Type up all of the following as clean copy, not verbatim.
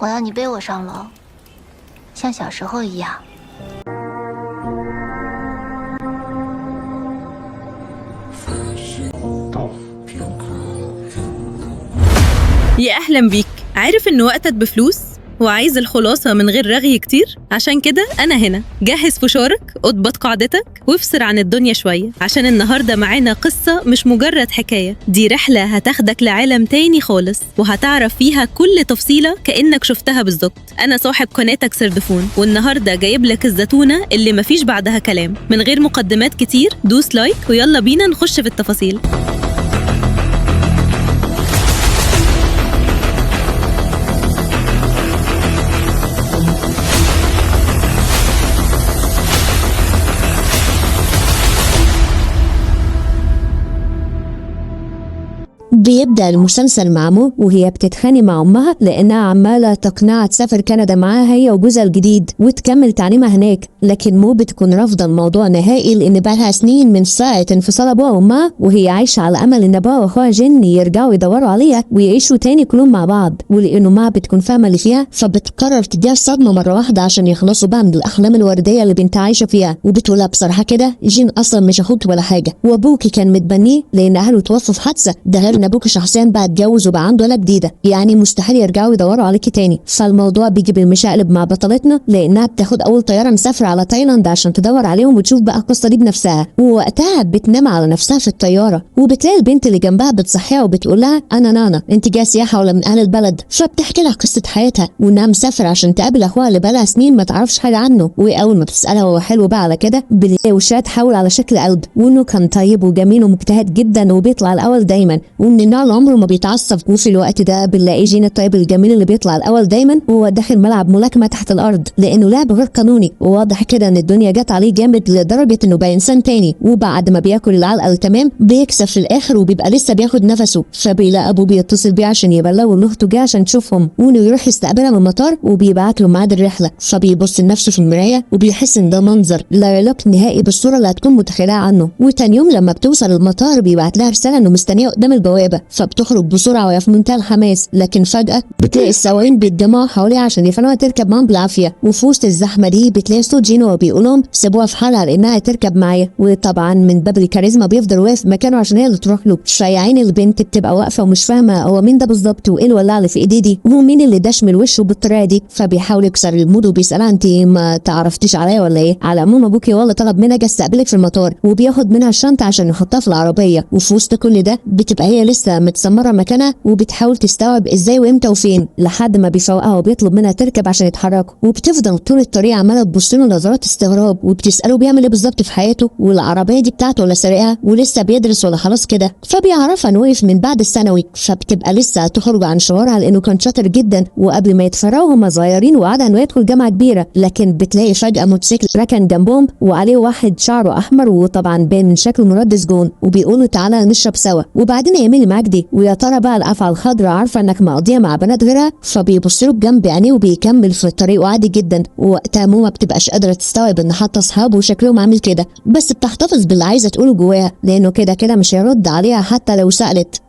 我要你背我上楼，像小时候一样。يا أهلا بيك. عارف إن وقتك بفلوس وعايز الخلاصة من غير رغي كتير؟ عشان كده أنا هنا. جهز فشارك، اضبط قاعدتك، وافصل عن الدنيا شوية، عشان النهاردة معانا قصة مش مجرد حكاية، دي رحلة هتاخدك لعالم تاني خالص، وهتعرف فيها كل تفصيلة كأنك شفتها بالظبط. أنا صاحب قناتك سردفون، والنهاردة جايب لك الزتونة اللي مفيش بعدها كلام. من غير مقدمات كتير، دوس لايك ويلا بينا نخش في التفاصيل. بيبدأ المسلسل مع مو وهي بتتخانق مع أمها لأنها عمالة تقنعها تسافر كندا معاها هي وجوزها الجديد وتكمل تعليمها هناك، لكن مو بتكون رافضة الموضوع نهائي لأن بقالها سنين من ساعة انفصال أبوها وأمها وهي عايشة على أمل إن أبوها وأخوها جن يرجعوا يدوروا عليها ويعيشوا تاني كلهم مع بعض، ولأنه ما بتكون فاهمة اللي فيها فبتقرر تديها الصدمة مرة واحدة عشان يخلصوا بقى من الأحلام الوردية اللي بنتها عايشة فيها، وبتقولها بصراحة كده جين أصلا مش أخوك ولا حاجة، وأبوكي كان متبنيه لأن أهله توفوا في حادثة، ده غير إن أبوكي شخصيا بقى اتجوز وبقى عنده ولد جديده، يعني مستحيل يرجعوا يدوروا عليكي تاني. فالموضوع بيجي بالمشقلب مع بطلتنا لانها بتاخد اول طياره مسافره على تايلاند عشان تدور عليهم وتشوف بقى القصه دي بنفسها، ووقتها بتنام على نفسها في الطياره وبتلاقي البنت اللي جنبها بتصحيها وبتقول لها انا نانا، انت جايه سياحه ولا من اهل البلد؟ فبتحكي لها قصه حياتها وانها مسافره عشان تقابل اخوها اللي بقالها سنين ما تعرفش حاجه عنه، واول ما بتسالها هو حلو بقى على كده بتلاقي وشها تحول على شكل قلب، وانه كان طيب وجميل ومجتهد جدا وبيطلع الاول دايما، وان النوع اللي عمره ما بيتعصب. وفي الوقت ده بنلاقي جين الطيب الجميل اللي بيطلع الاول دايما وهو داخل ملعب ملاكمه تحت الارض لانه لعب غير قانوني، وواضح كده ان الدنيا جت عليه جامد لدرجه انه بقى انسان تاني، وبعد ما بياكل العلقه التمام بيكسب في الاخر وبيبقى لسه بياخد نفسه، فبيلاقي ابوه بيتصل بيه عشان يبلغه ان اخته جايه عشان تشوفهم، وانه يروح يستقبلها من المطار وبيبعت له ميعاد الرحله، فبيبص لنفسه في المرايه وبيحس ان ده منظر لا يليق نهائي بالصوره اللي هتكون متخيلها عنه، وتاني يوم لما بتوصل المطار بيبعت لها رساله انه مستنيه قدام البوابه، فبتخرج بسرعه وهي في منتهى الحماس، لكن فجأة بتلاقي السواقين بيتجمعوا حواليها عشان يفهموها تركب معاهم بالعافية، وفي وسط الزحمة دي بتلاقي صوت جين وهو بيقول لهم سيبوها في حالها لأنها تركب معايا، وطبعا من باب الكاريزما بيفضل واقف مكانه عشان هي اللي تروح له، فيا عين البنت بتبقى واقفة ومش فاهمة هو مين ده بالظبط وايه الولاعة اللي في ايديه دي، وهو مين اللي دشمل وشه بالطريقة دي، فبيحاول يكسر المود وبيسألها انت ما تعرفتيش عليا ولا ايه؟ على العموم ابوكي والله طلب منها جه استقبلك في المطار، وبياخد منها الشنطة عشان يحطها في العربية، وفي وسط كل ده بتبقى هي لسه متسمرة مكانها وبتحاول تستوعب ازاي وامتى وفين، لحد ما بيفوقها وبيطلب منها تركب عشان يتحركوا، وبتفضل طول الطريق عماله تبص له نظرات استغراب وبتساله بيعمل ايه بالظبط في حياته، والعربيه دي بتاعته ولا سارقها، ولسه بيدرس ولا خلاص كده، فبيعرفها انه وقف من بعد الثانوي، فبتبقى لسه تخرج عن شعورها لانه كان شاطر جدا، وقبل ما يتفرقوا هما صغيرين وعدها انه يدخل جامعه كبيره، لكن بتلاقي فجاه موتوسيكل ركن جنبهم وعليه واحد شعره احمر وطبعا باين من شكله مسدس جون، وبيقولوا تعالى نشرب سوا، وبعدين يعملي معاك دي، ويا ترى بقى الافعى الخضراء عارفه انك مقضيه مع بنات غيرها، فبيبص له بجنب عينيه وبيكمل في الطريق عادي جدا، ووقتها مو ما بتبقاش قادره تستوعب ان حتى اصحابه وشكلهم عامل كده، بس بتحتفظ باللي عايزه تقوله جواها لانه كده كده مش هيرد عليها حتى لو سالت.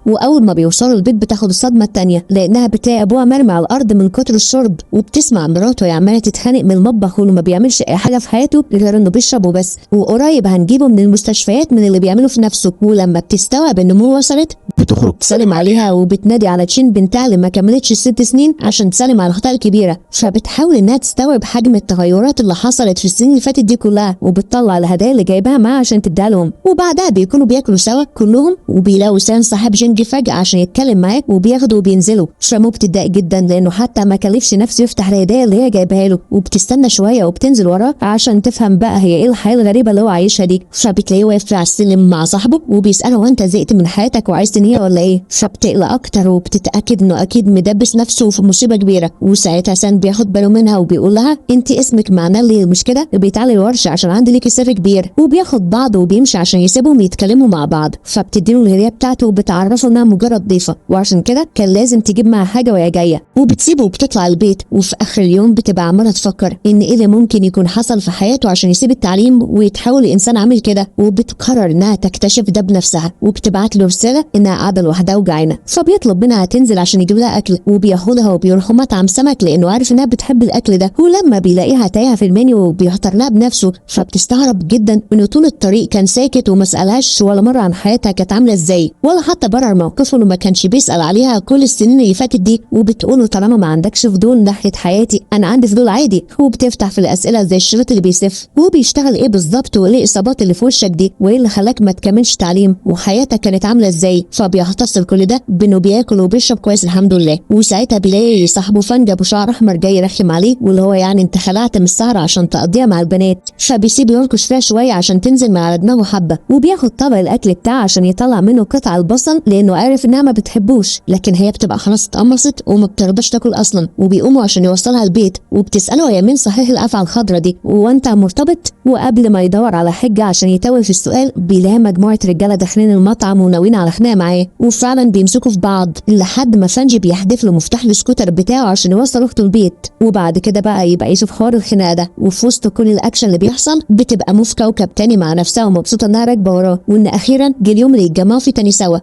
واول ما بيوصلوا البيت بتاخد الصدمه التانيه لانها بتلاقي ابوها مرمي على الارض من كتر الشرب، وبتسمع مراته عماله تتخانق من المطبخ وانه ما بيعملش اي حاجه في حياته غير انه بيشرب وبس، وقريب هنجيبه من المستشفيات من اللي بيعمله في نفسه، ولما بتستوعب ان مو وصلت بتخرج تسلم عليها وبتنادي على تشين بنتها اللي ما كملتش ال6 سنين عشان تسلم على اختها الكبيره، فبتحاول انها تستوعب حجم التغيرات اللي حصلت في السنين اللي فاتت دي كلها، وبتطلع الهدايا اللي جايباها معاها عشان تديها لهم، وبعدها بيكونوا بياكلوا سوا كلهم وبيلاقوا سان صاحب جين فجاه عشان يتكلم معاه وبياخدوا وبينزلوا، فمو بتتضايق جدا لانه حتى ما كلفش نفسه يفتح الهدايا اللي هي جايبها له، وبتستنى شويه وبتنزل وراه عشان تفهم بقى هي ايه الحياه الغريبه اللي هو عايشها دي، فبتلاقيه واقف على السلم مع صاحبه وبيساله هو انت زهقت من حياتك وعايز تنهيها ولا ايه؟ فبتقلق اكتر وبتتاكد انه اكيد مدبس نفسه في مصيبه كبيره، وساعتها سان بياخد باله منها وبيقول لها انت اسمك معناه اللي مش كده؟ بيتعالي الورشه عشان عندي ليكي سر كبير، وبياخد بعضه وبيمشي عشان يسيبهم يتكلموا مع بعض، فبتديله الهديه بتاعته وبتعرفه شايفه انها مجرد ضيفه، وعشان كده كان لازم تجيب معاها حاجه وهي جايه، وبتسيبه وبتطلع البيت. وفي اخر اليوم بتبقى عماله تفكر ان ايه اللي ممكن يكون حصل في حياته عشان يسيب التعليم ويتحول لانسان عامل كده، وبتقرر انها تكتشف ده بنفسها، وبتبعت له رساله انها قاعده لوحدها وجعانه، فبيطلب منها تنزل عشان يجيب لها اكل، وبياخدها وبيروحوا مطعم سمك لانه عارف انها بتحب الاكل ده. ولما بيلاقيها تايهه في المنيو وبيختار لها بنفسه، فبتستغرب جدا انه طول الطريق كان ساكت وما سالهاش ولا مره عن حياتها كانت عامله ازاي، ولا حتى برر موقفه انه ما كانش بيسال عليها كل السنين اللي فاتت دي. وبتقوله طالما ما عندكش فضول ناحيه حياتي انا عندي فضول عادي. وبتفتح في الاسئله زي الشريط اللي بيسف، وبيشتغل ايه بالظبط، وايه الاصابات اللي في وشك دي، وايه اللي خلاك ما تكملش تعليم، وحياتك كانت عامله ازاي. فبيختصر كل ده بانه بياكل وبيشرب كويس الحمد لله. وساعتها بيلاقي صاحبه فنجة ابو شعر احمر جاي يرخم عليه، واللي هو يعني انت خلعت من السهره عشان تقضيها مع البنات. فبيسيب يركش فيها شويه عشان تنزل من على دماغه حبه، وبياخد طبق الاكل بتاعه عشان يطلع منه قطع البصل لانه عارف انها ما بتحبوش، لكن هي بتبقى خلاص اتقمصت وما بترضاش تاكل اصلا. وبيقوموا عشان يوصلها البيت، وبتساله يا مين صحيح الافعى الخضراء دي، وانت مرتبط؟ وقبل ما يدور على حجه عشان يتوه في السؤال، بيلاقي مجموعه رجاله داخلين المطعم وناويين على خناقه معاه، وفعلا بيمسكوا في بعض لحد ما فنجي بيحدف له مفتاح السكوتر بتاعه عشان يوصل اخته البيت. وبعد كده بقى يبقى يشوف حوار الخناقه ده، وفي وسط كل الاكشن اللي بيحصل بتبقى مو في كوكب تاني مع نفسها ومبسوطه انها راكبه وراه، وان اخيرا جه اليوم اللي يتجمعوا فيه تاني سوا.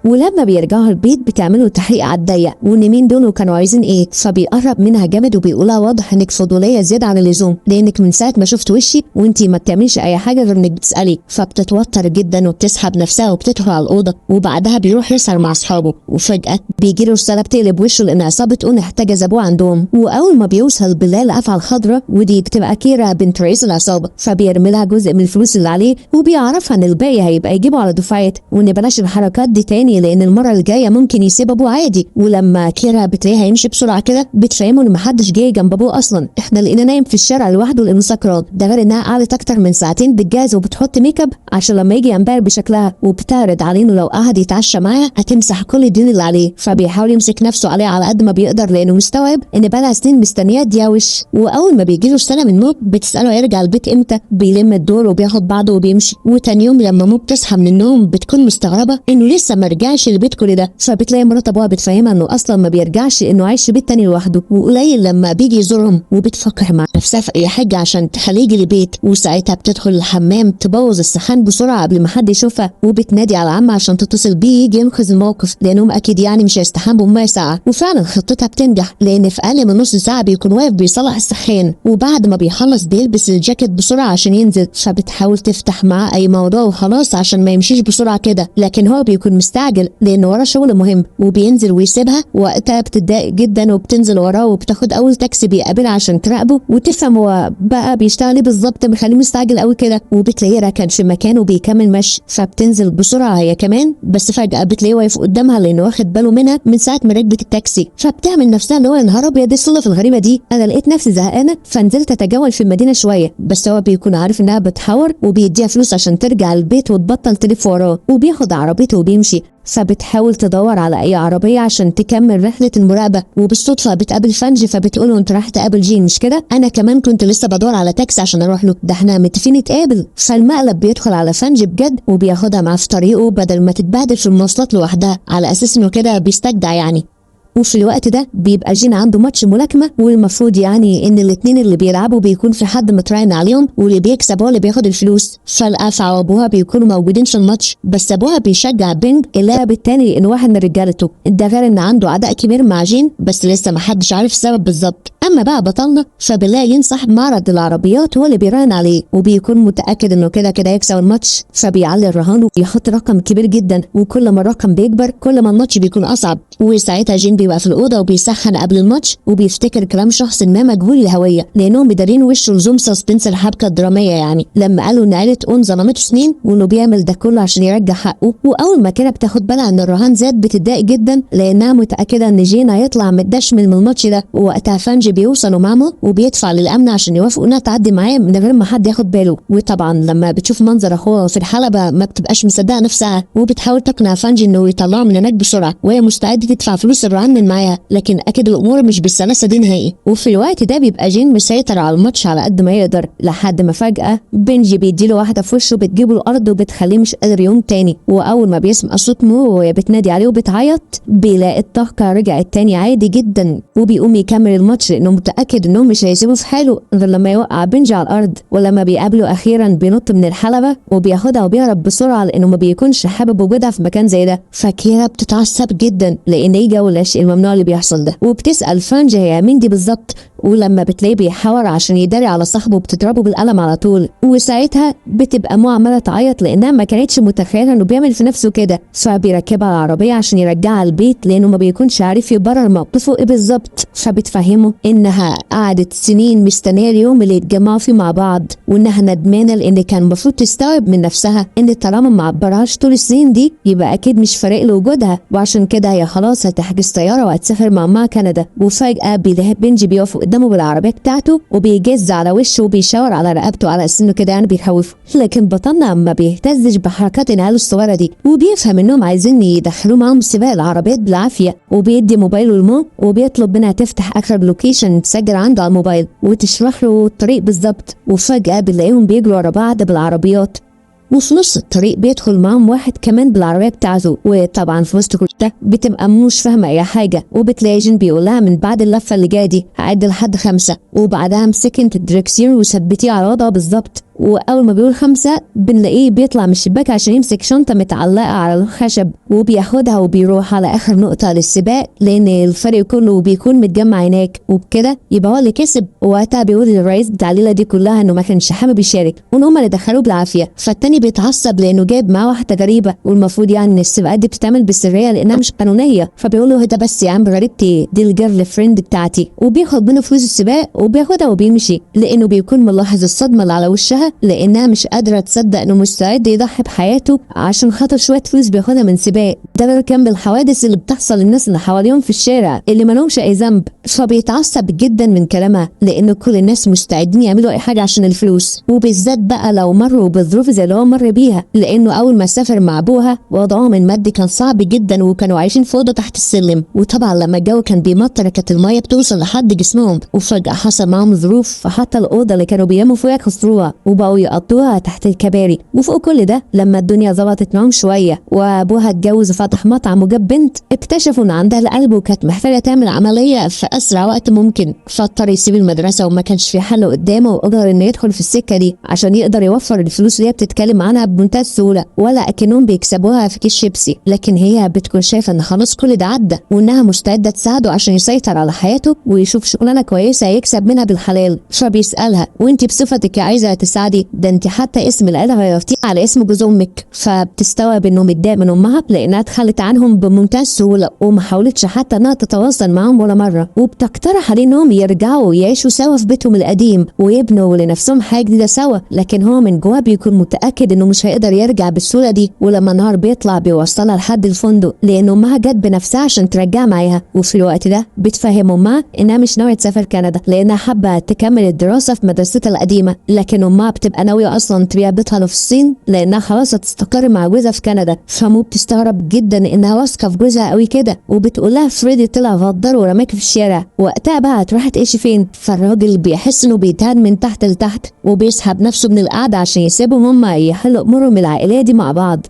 ولما بيرجعوا البيت بتعملوا تحقيق على الضيق وان مين دول وكانوا عايزين ايه. فبيقرب منها جامد وبيقولها واضح انك فضوليه زياده عن اللزوم، لانك من ساعه ما شفت وشي وانتي ما بتعمليش اي حاجه غير انك بتسالي. فبتتوتر جدا وبتسحب نفسها وبتدخل على الاوضه، وبعدها بيروح يسهر مع اصحابه. وفجاه بيجي له رساله بتقلب وشه لان عصابه اون احتجزوا عندهم. واول ما بيوصل بالليل الافعى الخضراء، ودي بتبقى كيرا بنت رئيس العصابه، فبيرمي لها جزء من الفلوس اللي عليه، وبيعرفها ان الباقي هيبقى يجيبوا على دفعات، وان بلاش الحركات دي تاني لان المره الجايه ممكن يسيب ابوه عادي. ولما كيرا بتلاقيها يمشي بسرعه كده بتفهمه ان محدش جاي جنب ابوه اصلا، احنا لقينا نايم في الشارع لوحده لانه سكران. ده غير انها قعدت اكتر من ساعتين بتجهز وبتحط ميك اب عشان لما يجي ينبهر بشكلها، وبتعرض عليه انه لو قعد يتعشى معاها هتمسح كل الدين اللي عليه. فبيحاول يمسك نفسه عليها على قد ما بيقدر لانه مستوعب ان بقالها سنين مستنياه تدياوش. واول ما بيجيله رساله من موب بتساله هيرجع البيت امتى، بيلم الدور وبياخد بعضه وبيمشي. وتاني يوم لما موب بتصحى من النوم بتكون مستغربه انه لسه ما رجعش البيت كل ده. فبتلاقي مرات ابوها بتفهمها انه اصلا ما بيرجعش، انه عايش في بيت تاني لوحده وقليل لما بيجي يزورهم. وبتفكر مع نفسها في اي حاجه عشان تخليه يجي البيت. وساعتها بتدخل الحمام تبوظ السخان بسرعه قبل ما حد يشوفها، وبتنادي على عمها عشان تتصل بيه يجي ينقذ الموقف لانهم اكيد يعني مش هيستحموا بميه ساعه. وفعلا خطتها بتنجح لان في اقل من نص ساعه بيكون واقف بيصلح السخان، وبعد ما بيخلص بيلبس الجاكيت بسرعه عشان ينزل. فبتحاول تفتح معاه اي موضوع وخلاص عشان ما يمشيش بسرعه كده، لكن هو بيكون مستعجل لانه وراه شغل مهم، وبينزل ويسيبها. وقتها بتتضايق جدا وبتنزل وراه وبتاخد اول تاكسي بيقابلها عشان تراقبه وتفهم هو بقى بيشتغل ايه بالظبط مخليه مستعجل قوي كده. وبتلاقيه راكن في مكانه وبيكمل مشي، فبتنزل بسرعه هي كمان، بس فجاه بتلاقيه واقف قدامها لانه واخد باله منها من ساعه ما ركبت التاكسي. فبتعمل نفسها اللي هو يا نهار ابيض ايه الصدف الغريبه دي، انا لقيت نفسي زهقانه فنزلت اتجول في المدينه شويه. بس هو بيكون عارف انها بتحور وبيديها فلوس عشان ترجع البيت وتبطل تلف وراه، وبياخد عربيته وبيمشي. فبتحاول تدور على اي عربيه عشان تكمل رحله المراقبه، وبالصدفه بتقابل فنجي فبتقوله انت رايح تقابل جين مش كده؟ انا كمان كنت لسه بدور على تاكسي عشان اروح له، ده احنا متفقين نتقابل. فالمقلب بيدخل على فنجي بجد وبياخدها معاه في طريقه بدل ما تتبهدل في المواصلات لوحدها، على اساس انه كده بيستجدع يعني. وفي الوقت ده بيبقى جين عنده ماتش ملاكمه، والمفروض يعني ان الاتنين اللي بيلعبوا بيكون في حد متراهن عليهم، واللي بيكسب هو اللي بياخد الفلوس. فالافعى وابوها بيكونوا موجودين في الماتش، بس ابوها بيشجع بينج اللاعب التاني لانه واحد من رجالته. ده غير ان عنده عداء كبير مع جين بس لسه محدش عارف السبب بالظبط. اما بقى بطلنا فبالله ينصح معرض العربيات هو اللي بيراهن عليه، وبيكون متاكد انه كده كده يكسب الماتش. فبيعلي الرهان وبيحط رقم كبير جدا، وكل ما الرقم بيكبر كل ما الماتش بيكون اصعب. وساعتها جين بيبقى في الاوضه وبيسخن قبل الماتش، وبيفتكر كلام شخص ما مجهول الهويه لانهم بيدارين وشه لزوم سسبنس الحبكه الدراميه يعني، لما قالوا ان عيله اون ظلمته سنين وانه بيعمل ده كله عشان يرجع حقه. واول ما كده بتاخد بالها ان الرهان زاد بتتضايق جدا لانها متاكده ان جين هيطلع متدشمل من الماتش ده. ووقتها فنجي بيوصلوا مامو وبيدفع للامن عشان يوافقوا انها تعدي معاه من غير ما حد ياخد باله. وطبعا لما بتشوف منظر اخوها في الحلبة ما بتبقاش مصدقه نفسها، وبتحاول تقنع فانجي انه يطلعه من هناك بسرعه، وهي مستعده تدفع فلوس الرهان من معاها، لكن اكيد الامور مش بالسلاسه دي نهائي. وفي الوقت ده بيبقى جين مسيطر على الماتش على قد ما يقدر، لحد ما فجاه بنجي بيديله واحده في وشه بتجيبه الارض وبتخليه مش قادر يقوم تاني. واول ما بيسمع صوت مو وهي بتنادي عليه وبتعيط بيلاقي الطاقه رجعت تاني عادي جدا، وبيقوم يكمل الماتش لانه متاكد انهم مش هيسيبوه في حاله غير لما يوقع بنجي على الارض. ولما بيقابله اخيرا بينط من الحلبه وبياخدها وبيهرب بسرعه لانه ما بيكونش حابب وجودها في مكان زي ده. فكيرا بتتعصب جدا لان ايه جو الشيء الممنوع اللي بيحصل ده، وبتسال فانجي هي مين دي بالظبط، ولما بتلاقيه بيحاور عشان يداري على صاحبه بتضربه بالقلم على طول. وساعتها بتبقى مو عماله تعيط لانها ما كانتش متخيله انه بيعمل في نفسه كده، فبيركبها على العربيه عشان يرجعها البيت لانه ما بيكونش عارف يبرر موقفه ايه بالظبط. فبتفهمه انها قعدت سنين مستنيه اليوم اللي يتجمعوا فيه مع بعض، وانها ندمانه لان كان المفروض تستوعب من نفسها ان طالما ما عبرهاش طول السنين دي يبقى اكيد مش فارق له وجودها، وعشان كده هي خلاص هتحجز طياره وهتسافر مع امها كندا. وفجاه بيلاقي بنجي بيقف قدامه بالعربيه بتاعته وبيجز على وشه وبيشاور على رقبته على اساس انه كده يعني بيخوفه، لكن بطلنا ما بيهتزش بحركات العيال الصغيره دي، وبيفهم انهم عايزين يدخلوه معاهم سباق العربيات بالعافيه. وبيدي موبايله لمو وبيطلب منها تفتح اخر لوكيشن تسجل عنده على الموبايل وتشرح له الطريق بالظبط. وفجاه بنلاقيهم بيجروا ورا بعض بالعربيات، وفي نص الطريق بيدخل معاهم واحد كمان بالعربيه بتاعته. وطبعا في وسط كل ده بتبقى مش فاهمه اي حاجه، وبتلاقي جين بيقول لها من بعد اللفه اللي جايه دي هعد لحد 5، وبعدها مسكي انت الدركسيون وثبتيه على وضعه بالظبط. واول ما بيقول 5 بنلاقيه بيطلع من الشباك عشان يمسك شنطه متعلقه على الخشب وبياخدها وبيروح على اخر نقطه للسباق لان الفريق كله بيكون متجمع هناك، وبكده يبقى هو اللي كسب. وقتها بيقول للرئيس بتاع الليله دي كلها انه ما كانش حابب يشارك وان هم اللي دخلوه بالعافيه. فالتاني بيتعصب لانه جايب معاه واحده غريبه، والمفروض يعني ان السباقات دي بتتعمل بالسريه لانها مش قانونيه. فبيقول له ده بس يا عم غريبتي دي الجيرل فريند بتاعتي، وبياخد منه فلوس السباق وبياخدها وبيمشي لانه بيكون ملاحظ الصدمه اللي على وشها لانها مش قادره تصدق انه مستعد يضحي بحياته عشان خاطر شويه فلوس بياخدها من سباق. ده غير كم بالحوادث اللي بتحصل للناس اللي حواليهم في الشارع اللي مالهمش اي ذنب. فبيتعصب جدا من كلامها لان كل الناس مستعدين يعملوا اي حاجه عشان الفلوس، وبالذات بقى لو مروا بالظروف زي اللي هو مر بيها، لانه اول ما سافر مع ابوها وضعهم المادي كان صعب جدا وكانوا عايشين في اوضه تحت السلم. وطبعا لما الجو كان بيمطر كانت الميه بتوصل لحد جسمهم، وفجاه حصل معاهم ظروف فحتى الاوضه اللي كانوا بيناموا فيها كسروها وبقوا يقضوها تحت الكباري. وفوق كل ده لما الدنيا ظبطت معاهم شويه وابوها اتجوز وفتح مطعم وجاب بنت، اكتشفوا ان عندها القلب وكانت محتاجه تعمل عمليه في اسرع وقت ممكن. فاضطر يسيب المدرسه وما كانش في حل قدامه وقدر انه يدخل في السكه دي عشان يقدر يوفر الفلوس اللي هي بتتكلم عنها بمنتهى السهوله، ولا اكنهم بيكسبوها في كيس شيبسي. لكن هي بتكون شايفه ان خلاص كل ده عدى وانها مستعده تساعده عشان يسيطر على حياته ويشوف شغلانه كويسه يكسب منها بالحلال. فبيسالها وانت بصفتك عايزه تساعدي؟ ده انت حتى اسم العيله غيرتيه على اسم جوز امك. فبتستوعب انه متضايق من امها لانها اتخلت عنهم بمنتهى السهوله وما حاولتش حتى انها تتواصل معاهم ولا مره، وبتقترح عليه انهم يرجعوا ويعيشوا سوا في بيتهم القديم ويبنوا لنفسهم حاجه جديده سوا. لكن هو من جواه بيكون متاكد انه مش هيقدر يرجع بالسهوله دي. ولما النهار بيطلع بيوصلها لحد الفندق لان امها جت بنفسها عشان ترجع معاها. وفي الوقت ده بتفهم امها انها مش ناويه تسافر كندا لانها حابه تكمل الدراسه في مدرستها القديمه، لكن امها بتبقى ناويه اصلا تبيع بيتها له في الصين لانها خلاص هتستقر مع جوزها في كندا. فمو بتستغرب جدا انها واثقه في جوزها قوي كده، وبتقول لها فريدي طلع غدار ورماك في الشارع. وقتها بقى هتروح تعيشي فين؟ فالراجل بيحس انه بيتهان من تحت لتحت وبيسحب نفسه من القعده عشان يسيبهم هما يحلوا امورهم العائليه دي مع بعض.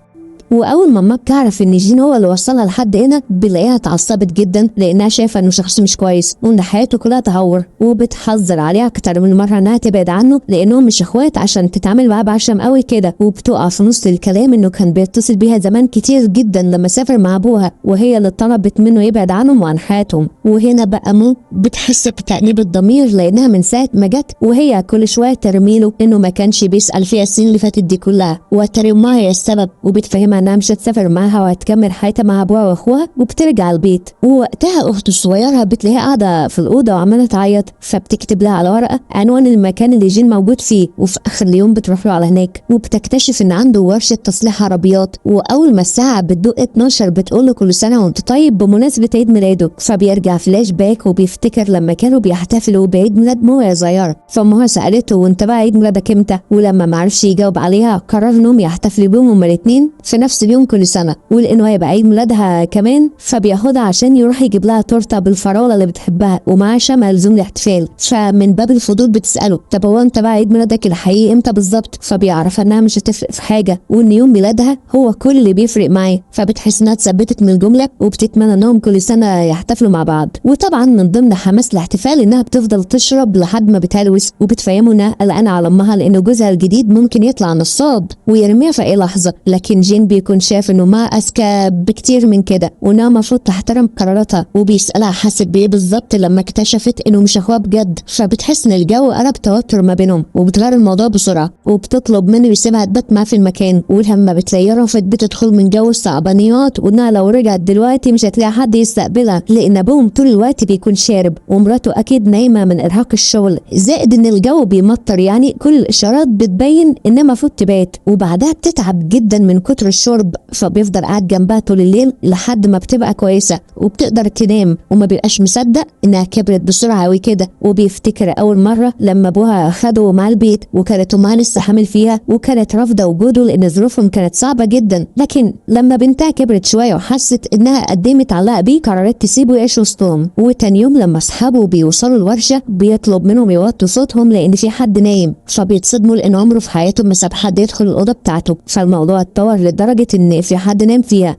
واول ما ماما بتعرف ان جين هو اللي وصلها لحد هنا بنلاقيها اتعصبت جدا لانها شايفه انه شخص مش كويس وان حياته كلها تهور، وبتحذر عليها اكتر من مره انها تبعد عنه لانهم مش اخوات عشان تتعامل معاه بعشم قوي كده. وبتقع في نص الكلام انه كان بيتصل بيها زمان كتير جدا لما سافر مع ابوها وهي اللي طلبت منه يبعد عنهم وعن حياتهم. وهنا بقى مو بتحس بتأنيب الضمير لانها من ساعه ما جت وهي كل شويه ترميله انه ما كانش بيسال فيها السنين اللي فاتت دي كلها وترى ما هي السبب، وبتفهمها انها مش هتسافر معاها وهتكمل حياتها مع ابوها واخوها، وبترجع البيت. ووقتها اخته الصغيره بتلاقيها قاعده في الاوضه وعماله تعيط، فبتكتب لها على ورقه عنوان المكان اللي جين موجود فيه، وفي اخر اليوم بتروح له على هناك وبتكتشف ان عنده ورشه تصليح عربيات. واول ما الساعه بتدق 12 بتقول له كل سنه وانت طيب بمناسبه عيد ميلاده. فبيرجع فلاش باك وبيفتكر لما كانوا بيحتفلوا بعيد ميلاد مو وهي صغيره، فامها سالته وانت بقى عيد ميلادك امتى؟ ولما ما عرفش يجاوب عليها قرر انهم يحتفلوا بيهم هما الاثنين في نفس اليوم كل سنه، ولانه هيبقى عيد ميلادها كمان فبياخدها عشان يروح يجيب لها تورته بالفراوله اللي بتحبها ومعاه شمع لزوم الاحتفال. فمن باب الفضول بتساله طب هو انت بقى عيد ميلادك الحقيقي امتى بالظبط؟ فبيعرف انها مش هتفرق في حاجه وان يوم ميلادها هو كل اللي بيفرق معاه، فبتحس انها اتثبتت من الجمله وبتتمنى انهم كل سنه يحتفلوا مع بعض. وطبعا من ضمن حماس الاحتفال انها بتفضل تشرب لحد ما بتهلوس، وبتفهمه انها قلقانه على امها لانه جوزها الجديد ممكن يطلع نصاب ويرميها في اي لحظه. لكن جين بيكون شايف انه ما اذكى بكتير من كده وانها المفروض تحترم قراراتها، وبيسالها حاسه بايه بالظبط لما اكتشفت انه مش اخوها بجد. فبتحس ان الجو قلب توتر ما بينهم وبتغير الموضوع بسرعه، وبتطلب منه يسيبها تبات معاه في المكان. ولما بتلاقيها رفضت بتدخل من جو الصعبانيات وانها لو رجعت دلوقتي مش هتلاقي حد يستقبلها لان ابوهم طول الوقت بيكون شارب ومراته اكيد نايمه من ارهاق الشغل، زائد ان الجو بيمطر، يعني كل الاشارات بتبين انها المفروض تبات. وبعدها بتتعب جدا من كتر الشرب، فبيفضل قاعد جنبها طول الليل لحد ما بتبقى كويسه وبتقدر تنام، وما بيبقاش مصدق انها كبرت بسرعه قوي كده. وبيفتكر اول مره لما ابوها خده مع البيت وكانت امها لسه حامل فيها وكانت رافضه وجوده لان ظروفهم كانت صعبه جدا. لكن لما بنتها كبرت شويه وحست انها قدمت علاقه بيه قررت تسيبه يعيش وسطهم. وتاني يوم لما اصحابه بيوصلوا الورشه بيطلب منهم يوطوا صوتهم لان في حد نايم، فبيتصدموا لان عمره في حياتهم ما ساب حد يدخل الاوضه بتاعته. فالموضوع اتطور لدرجه ان في حد نام فيها،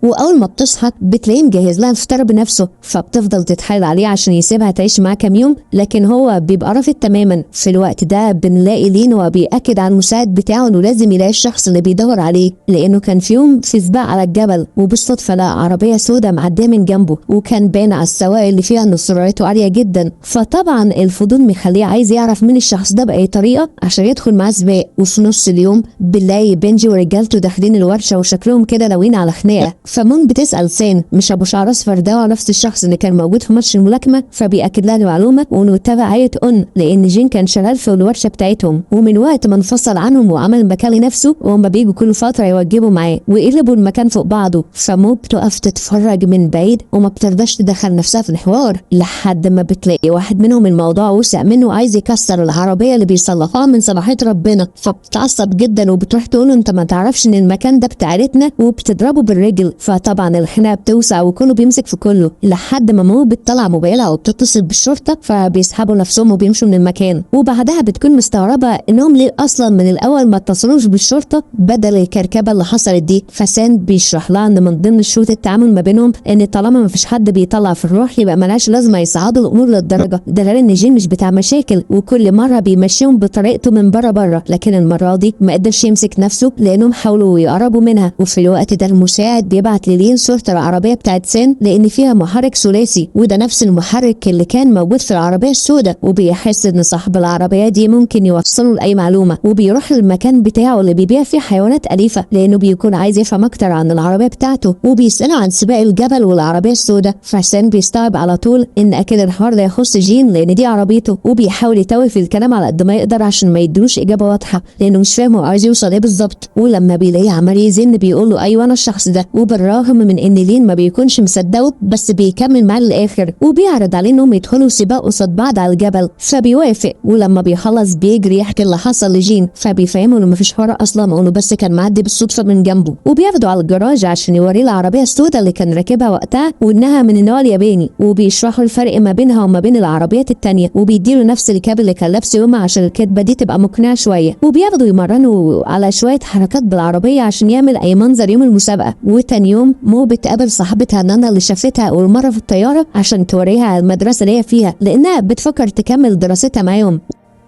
واول ما بتصحى بتلاقيه مجهز لها فطار بنفسه، فبتفضل تتحايل عليه عشان يسيبها تعيش معاه كام يوم، لكن هو بيبقى رافض تماما. في الوقت ده بنلاقي لين وبيأكد على المساعد بتاعه انه لازم يلاقي الشخص اللي بيدور عليه، لانه كان في يوم في سباق على الجبل وبالصدفه لقى عربيه سوداء معديه من جنبه، وكان باين على السواق اللي فيها ان سرعته عاليه جدا. فطبعا الفضول مخليه عايز يعرف مين الشخص ده باي طريقه عشان يدخل معاه سباق. وفي نص اليوم بنلاقي بنجي ورجالته داخلين الورشه وشكلهم كده ناويين على خناقه، فمون بتسأل سين مش ابو شعر اصفر ده هو نفس الشخص اللي كان موجود في ماتش الملاكمه؟ فبيأكد لها المعلومه وانه تبعية لان جين كان شغال في الورشه بتاعتهم، ومن وقت ما انفصل عنهم وعمل مكان لنفسه وهم بيجوا كل فتره يوجبوا معاه ويقلبوا المكان فوق بعضه. فمو بتقف تتفرج من بعيد وما بترضاش تدخل نفسها في الحوار لحد ما بتلاقي واحد منهم الموضوع وسع منه عايز يكسر العربيه اللي بيصلحوها من صلاحيه ربنا، فبتتعصب جدا وبتروح تقول انت ما تعرفش ان المكان ده بتاعتنا، وبتضربه بالرجل. فطبعا الخناقه بتوسع وكله بيمسك في كله لحد ما مو بتطلع موبايلها وبتتصل بالشرطه، فبيسحبوا نفسهم وبيمشوا من المكان. وبعدها بتكون مستغربه انهم ليه اصلا من الاول ما اتصلوش بالشرطه بدل الكركبه اللي حصلت دي. فسان بيشرح لها ان من ضمن شروط التعامل ما بينهم ان طالما ما فيش حد بيطلع في الروح يبقى ملهاش لازمه يصعدوا الامور للدرجه ده، غير ان جين مش بتاع مشاكل وكل مره بيمشيهم بطريقته من بره، لكن المره دي ما قدرش يمسك نفسه لانهم حاولوا يقربوا منها. وفي الوقت ده المساعد بيبعت للين صورة العربية بتاعت سين لان فيها محرك ثلاثي، وده نفس المحرك اللي كان موجود في العربية السوداء، وبيحس ان صاحب العربية دي ممكن يوصله لاي معلومة. وبيروح للمكان بتاعه اللي بيبيع فيه حيوانات أليفة لانه بيكون عايز يفهم اكتر عن العربية بتاعته، وبيسأله عن سباق الجبل والعربية السوداء. فسين بيستوعب على طول ان اكيد الحوار ده يخص جين لان دي عربيته، وبيحاول يتوه في الكلام على قد ما يقدر عشان ما يدلوش اجابة واضحة لانه مش فاهم هو عايز يوصل ايه بالظبط. ولما بيلاقيه عمال يزن بيقول له ايوه انا الشخص ده، وبالرغم من ان لين ما بيكونش مصدقه بس بيكمل معاه للاخر، وبيعرض عليه انهم يدخلوا سباق قصاد بعض على الجبل. فبيوافق، ولما بيخلص بيجري يحكي اللي حصل لجين، فبيفهمه انه مفيش حوار اصلا وانه بس كان معدي بالصدفه من جنبه. وبياخدوا على الجراج عشان يوريه العربيه السوداء اللي كان راكبها وقتها وانها من النوع الياباني، وبيشرحوا الفرق ما بينها وما بين العربيات التانيه، وبيديله نفس الكاب اللي كان لابسه يومها عشان الكدبه دي تبقى مقنعه شويه. وبياخدوا يمرنوا على شويه حركات بالعربيه عشان يعمل اي منظر يوم المسابقه. وتاني يوم مو بتقابل صاحبتها نانا اللي شافتها اول مره في الطياره عشان توريها المدرسه اللي هي فيها لانها بتفكر تكمل دراستها معاهم.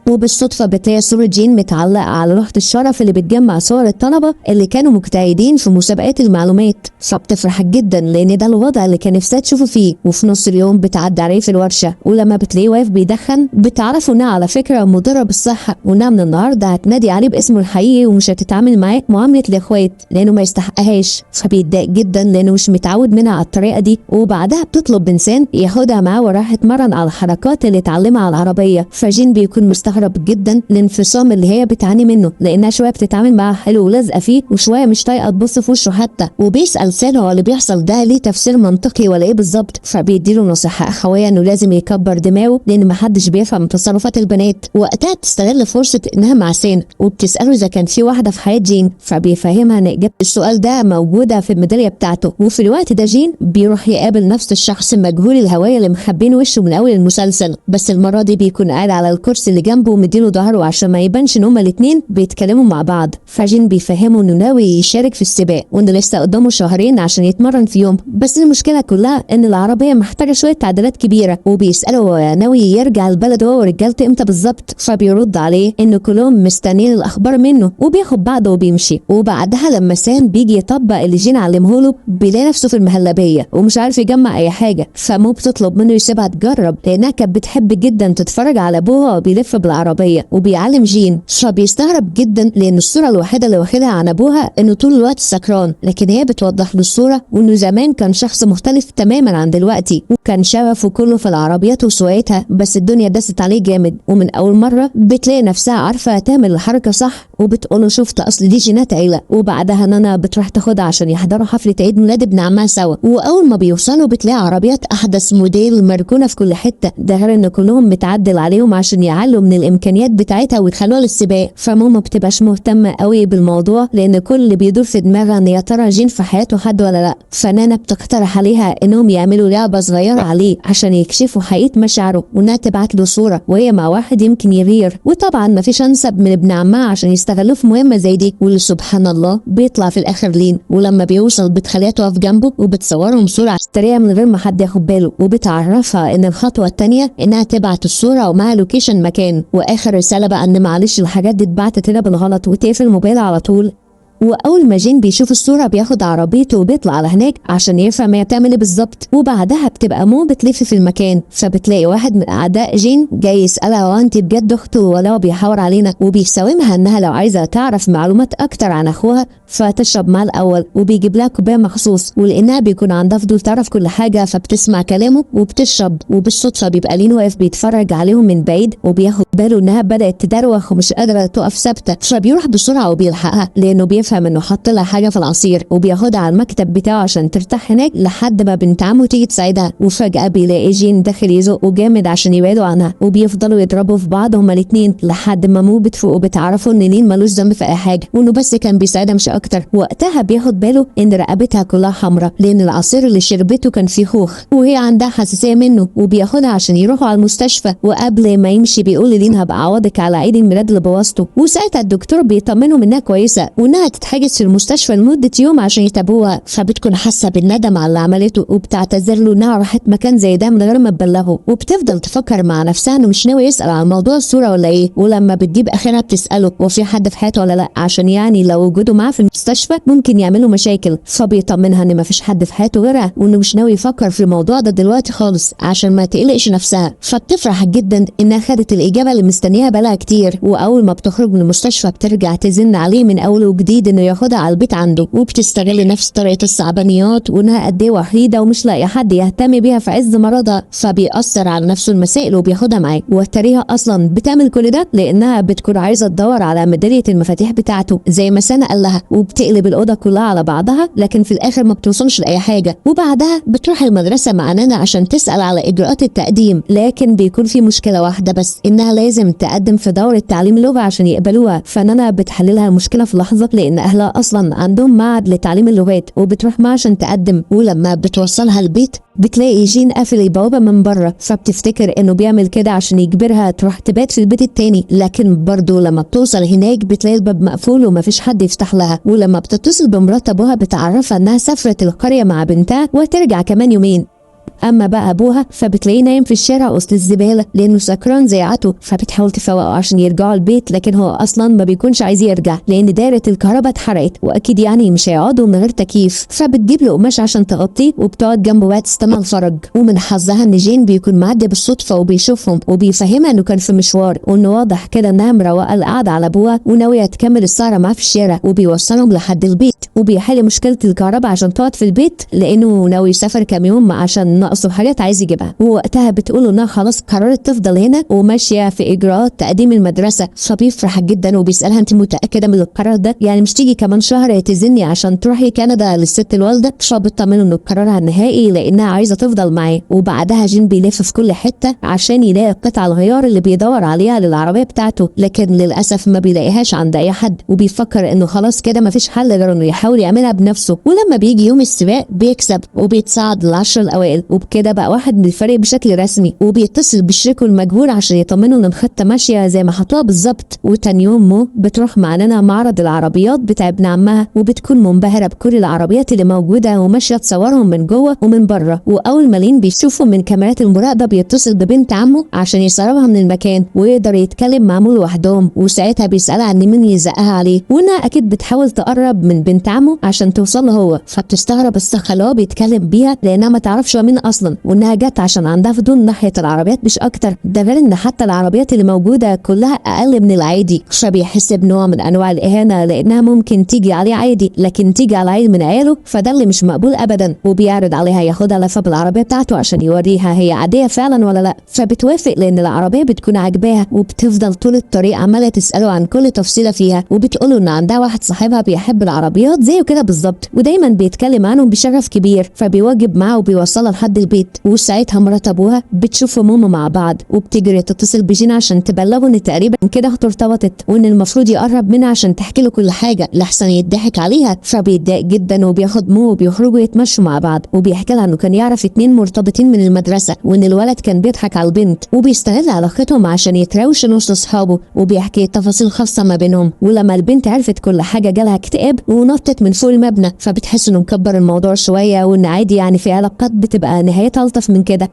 وبالصدفة بتلاقي صورة جين متعلقة على لوحة الشرف اللي بتجمع صور الطلبة اللي كانوا مجتهدين في مسابقات المعلومات، فبتفرح جدا لأن ده الوضع اللي كان نفسها تشوفه فيه. وفي نص اليوم بتعدي عليه في الورشة، ولما بتلاقيه واقف بيدخن بتعرفوا إنها على فكرة مضرة بالصحة، وإنها من النهاردة هتنادي عليه باسمه الحقيقي ومش هتتعامل معاه معاملة الإخوات لأنه ما يستحقهاش. فبيتضايق جدا لأنه مش متعود منها على الطريقة دي، وبعدها بتطلب بنسان ياخدها معاه وراح يتمرن على الحركات اللي اتعلمها على العربية. فجين بيكون مستغرب جدا الانفصام اللي هي بتعاني منه، لأنها شوية بتتعامل معاه حلو ولازقة فيه وشوية مش طايقة تبص في وشه حتى، وبيسأل سانو هو اللي بيحصل ده ليه تفسير منطقي ولا ايه بالظبط. فبيديله نصيحة أخوية إنه لازم يكبر دماغه لأن محدش بيفهم تصرفات البنات. وقتها بتستغل فرصة إنها مع سان وبتسأله إذا كان في واحدة في حياة جين، فبيفهمها إن إجابة السؤال ده موجودة في الميدالية بتاعته. وفي الوقت ده جين بيروح يقابل نفس الشخص مجهول الهوية اللي مخبين وشه من أول المسلسل، بس المرة دي بيكون قاعد على الكرسي اللي جنبه ومديله ظهره عشان ما يبانش إن هما الاتنين بيتكلموا مع بعض. فجين بيفهمه إنه ناوي يشارك في السباق وإنه لسه قدامه شهرين عشان يتمرن في يوم، بس المشكلة كلها إن العربية محتاجة شوية تعديلات كبيرة. وبيسأله هو ناوي يرجع البلد هو ورجالته إمتى بالظبط، فبيرد عليه إنه كلهم مستنيين الأخبار منه، وبياخد بعضه وبيمشي. وبعدها لما سام بيجي يطبق اللي جين علمهوله بيلاقي نفسه في المهلبية ومش عارف يجمع أي حاجة، فمو بتطلب منه يسيبها تجرب لأنها كانت بتحب جدا تتفرج على أبوها وبيلف بالعربية وبيعلم جين. فبيستغرب جدا لأن الصورة الوحيدة اللي واخدها عن أبوها إنه طول الوقت سكران، لكن هي بتوضح له الصورة وإنه زمان كان شخص مختلف تماما عن دلوقتي، وكان شغفه كله في العربيات وسواقتها، بس الدنيا دست عليه جامد. ومن أول مرة بتلاقي نفسها عارفة تعمل الحركة صح وبتقوله شفت أصل دي جينات عيلة. وبعدها نانا بتروح تاخدها عشان يحضروا حفلة عيد ميلاد ابن عمها سوا، وأول ما بيوصلوا بتلاقي عربيات أحدث موديل مركونة في كل حتة، ده غير إن كلهم متعدل عليهم عشان يعلوا من الإمكانيات بتاعتها ويدخلوها للسباق. فماما بتبقاش مهتمة قوي بالموضوع لأن كل اللي بيدور في دماغها إن يا ترى جين في حياته حد ولا لأ. فنانا بتقترح عليها إنهم يعملوا لعبة صغيرة عليه عشان يكشفوا حقيقة مشاعره، وإنها تبعت له صورة وهي مع واحد يمكن يغير. وطبعا مفيش أنسب من ابن عمها عشان يستغلوه في مهمة زي دي، واللي سبحان الله بيطلع في الآخر لين. ولما بيوصل بتخليها تقف جنبه وبتصورهم صورة سريعة من غير ما حد ياخد باله، وبتعرفها إن الخطوة التانية إنها تبعت الصورة ومعها لوكيشن مكان. وآخر رسالة بقى إن معلش الحاجات دي اتبعتت هنا بالغلط، وتقفل الموبايل على طول. واول ما جين بيشوف الصوره بياخد عربيته وبيطلع على هناك عشان يفهم هي بتعمل ايه بالظبط. وبعدها بتبقى مو بتلف في المكان، فبتلاقي واحد من اعداء جين جاي يسالها هو انت بجد اخته ولا هو بيحاور علينا، وبيساومها انها لو عايزه تعرف معلومات اكتر عن اخوها فتشرب معاه الاول، وبيجيب لها كوبايه مخصوص، ولانها بيكون عندها فضول تعرف كل حاجه فبتسمع كلامه وبتشرب. وبالصدفه بيبقى لين واقف بيتفرج عليهم من بعيد وبياخد باله انها بدات تدروخ ومش قادره تقف ثابته، فبيروح بسرعه وبيلحقها لانه بيفهم انه حط لها حاجه في العصير، وبياخدها على المكتب بتاعه عشان ترتاح هناك لحد ما بنت عمه تيجي تساعدها. وفجاه بيلاقي جين داخل يزقه جامد عشان يبعدوا عنها، وبيفضلوا يضربوا في بعض هما الاثنين لحد ما مو بتفوق وبتعرفوا ان لين ملوش ذنب في اي حاجه وانه بس كان بيساعدها مش اكتر. وقتها بياخد باله ان رقبتها كلها حمراء لان العصير اللي شربته كان فيه خوخ وهي عندها حساسيه منه، وبياخدها عشان يروحوا على المستشفى. وقبل ما يمشي بيقول لين هبقى اعوضك على عيد الميلاد اللي بوظته. وساعتها الدكتور بيطمنهم انها كويسه وانها تتحجز في المستشفى لمده يوم عشان يتابعوها، فبتكون حاسه بالندم على اللي عملته وبتعتذر له انها راحت مكان زي ده من غير ما تبلغه. وبتفضل تفكر مع نفسها انه مش ناوي يسال عن موضوع الصوره ولا ايه. ولما بتجيب اخرها بتساله وفي حد في حياته ولا لا، عشان يعني لو وجوده معاه في المستشفى ممكن يعملوا مشاكل. فبيطمنها ان مفيش حد في حياته غيرها وانه مش ناوي يفكر في الموضوع ده دلوقتي خالص عشان ما تقلقش نفسها. فبتفرح جدا انها خدت الاجابه اللي مستنيها بقالها كتير. واول ما بتخرج من المستشفى بترجع تزن عليه من اول وجديد انه ياخدها على البيت عنده، وبتستغل نفس طريقه الصعبانيات وانها قد ايه وحيده ومش لاقيه حد يهتم بيها في عز مرضها. فبيأثر على نفسه المسائل وبياخدها معاه. والتريقه اصلا بتعمل كل ده لانها بتكون عايزه تدور على ميداليه المفاتيح بتاعته زي ما سنة قال لها، وبتقلب الاوضه كلها على بعضها لكن في الاخر ما بتوصلش لاي حاجه. وبعدها بتروح المدرسه مع نانا عشان تسال على اجراءات التقديم، لكن بيكون في مشكله واحده بس، انها لازم تقدم في دوره تعليم اللغه عشان يقبلوها. فنانا بتحللها المشكله في لحظه لان اهلها اصلا عندهم معهد لتعليم اللغات وبتروح معاه عشان تقدم. ولما بتوصلها البيت بتلاقي جين قافل البوابه من بره، فبتفتكر انه بيعمل كده عشان يجبرها تروح تبات في البيت التاني، لكن برضه لما بتوصل هناك بتلاقي الباب مقفول ومفيش حد يفتح لها. ولما بتتصل بمرات ابوها بتعرفها انها سافرت القريه مع بنتها وترجع كمان يومين. اما بقى ابوها فبتلاقيه نايم في الشارع وسط الزباله لانه سكران زي عته، فبتحاول تفوقه عشان يرجعوا البيت، لكن هو اصلا ما بيكونش عايز يرجع لان دايره الكهرباء اتحرقت واكيد يعني مش هيقعدوا من غير تكييف، فبتجيب له قماش عشان تغطيه وبتقعد جنبه بقى تستنى الفرج. ومن حظها ان جين بيكون معدي بالصدفه وبيشوفهم وبيفهمها انه كان في مشوار وانه واضح كده انها مروقه القعده على ابوها وناويه تكمل السهره معاه في الشارع، وبيوصلهم لحد البيت وبيحل مشكله الكهرباء عشان تقعد في البيت لانه ناوي يسافر كام يوم عشان ناقصه حاجات عايز يجيبها. ووقتها بتقول انها خلاص قررت تفضل هنا وماشيه في اجراءات تقديم المدرسه، فبيفرح جدا وبيسالها انت متاكده من القرار ده؟ يعني مش تيجي كمان شهر تزني عشان تروحي كندا للست الوالده؟ فبتطمنه انه قرارها النهائي لانها عايزه تفضل معاه. وبعدها جين بيلف في كل حته عشان يلاقي قطع الغيار اللي بيدور عليها للعربيه بتاعته، لكن للاسف ما بيلاقيهاش عند اي حد، وبيفكر انه خلاص كده مفيش حل غير انه يحاول يعملها بنفسه. ولما بيجي يوم السباق بيكسب وبيتصعد للعشر الاوائل، وبكده بقى واحد من الفريق بشكل رسمي، وبيتصل بشريكه المجبور عشان يطمنوا ان الخطه ماشيه زي ما حطوها بالظبط. وتاني يوم مو بتروح مع نانا معرض العربيات بتاع ابن عمها، وبتكون منبهره بكل العربيات اللي موجوده وماشيه تصورهم من جوه ومن بره. واول ما لين بيشوفوا من كاميرات المراقبه بيتصل ببنت عمه عشان يسربها من المكان ويقدر يتكلم مع مو لوحدهم، وساعتها بيسالها عن مين يزقها عليه، وانا اكيد بتحاول تقرب من بنت عمه عشان توصل له هو، فبتستغرب الصخه اللي هو بيتكلم بيها لانها ما تعرفش هو مين اصلا، وانها جت عشان عندها فضول ناحيه العربيات مش اكتر. ده غير ان حتى العربيات اللي موجوده كلها اقل من العادي، فبيحس بنوع من انواع الاهانه لانها ممكن تيجي عليه عادي لكن تيجي على عيل من عياله، فده اللي مش مقبول ابدا. وبيعرض عليها ياخدها لفه بالعربيه بتاعته عشان يوريها هي عاديه فعلا ولا لا، فبتوافق لان العربيه بتكون عاجباها، وبتفضل طول الطريق عماله تساله عن كل تفصيله فيها، وبتقوله ان عندها واحد صاحبها بيحب العربيات زيه كده بالظبط ودايما بيتكلم عنهم بشغف كبير، فبيواجب معاه وبيوصلها لحد البيت. وساعتها مرات ابوها بتشوف ماما مع بعض وبتجري تتصل بجين عشان تبلغه ان تقريبا كده اخته ارتبطت وان المفروض يقرب منها عشان تحكي له كل حاجه لحسن يضحك عليها، فبيتضايق جدا وبياخد مو وبيخرجوا يتمشوا مع بعض، وبيحكي لها انه كان يعرف 2 مرتبطين من المدرسه وان الولد كان بيضحك على البنت وبيستغل علاقتهم عشان يتراوش وسط اصحابه، وبيحكي تفاصيل خاصه ما بينهم. ولما البنت عرفت كل حاجه جالها اكتئاب ونطت من فوق المبنى، فبتحس انه مكبر الموضوع شويه وان عادي يعني في علاقات بتبقى نهايتها الطف من كده.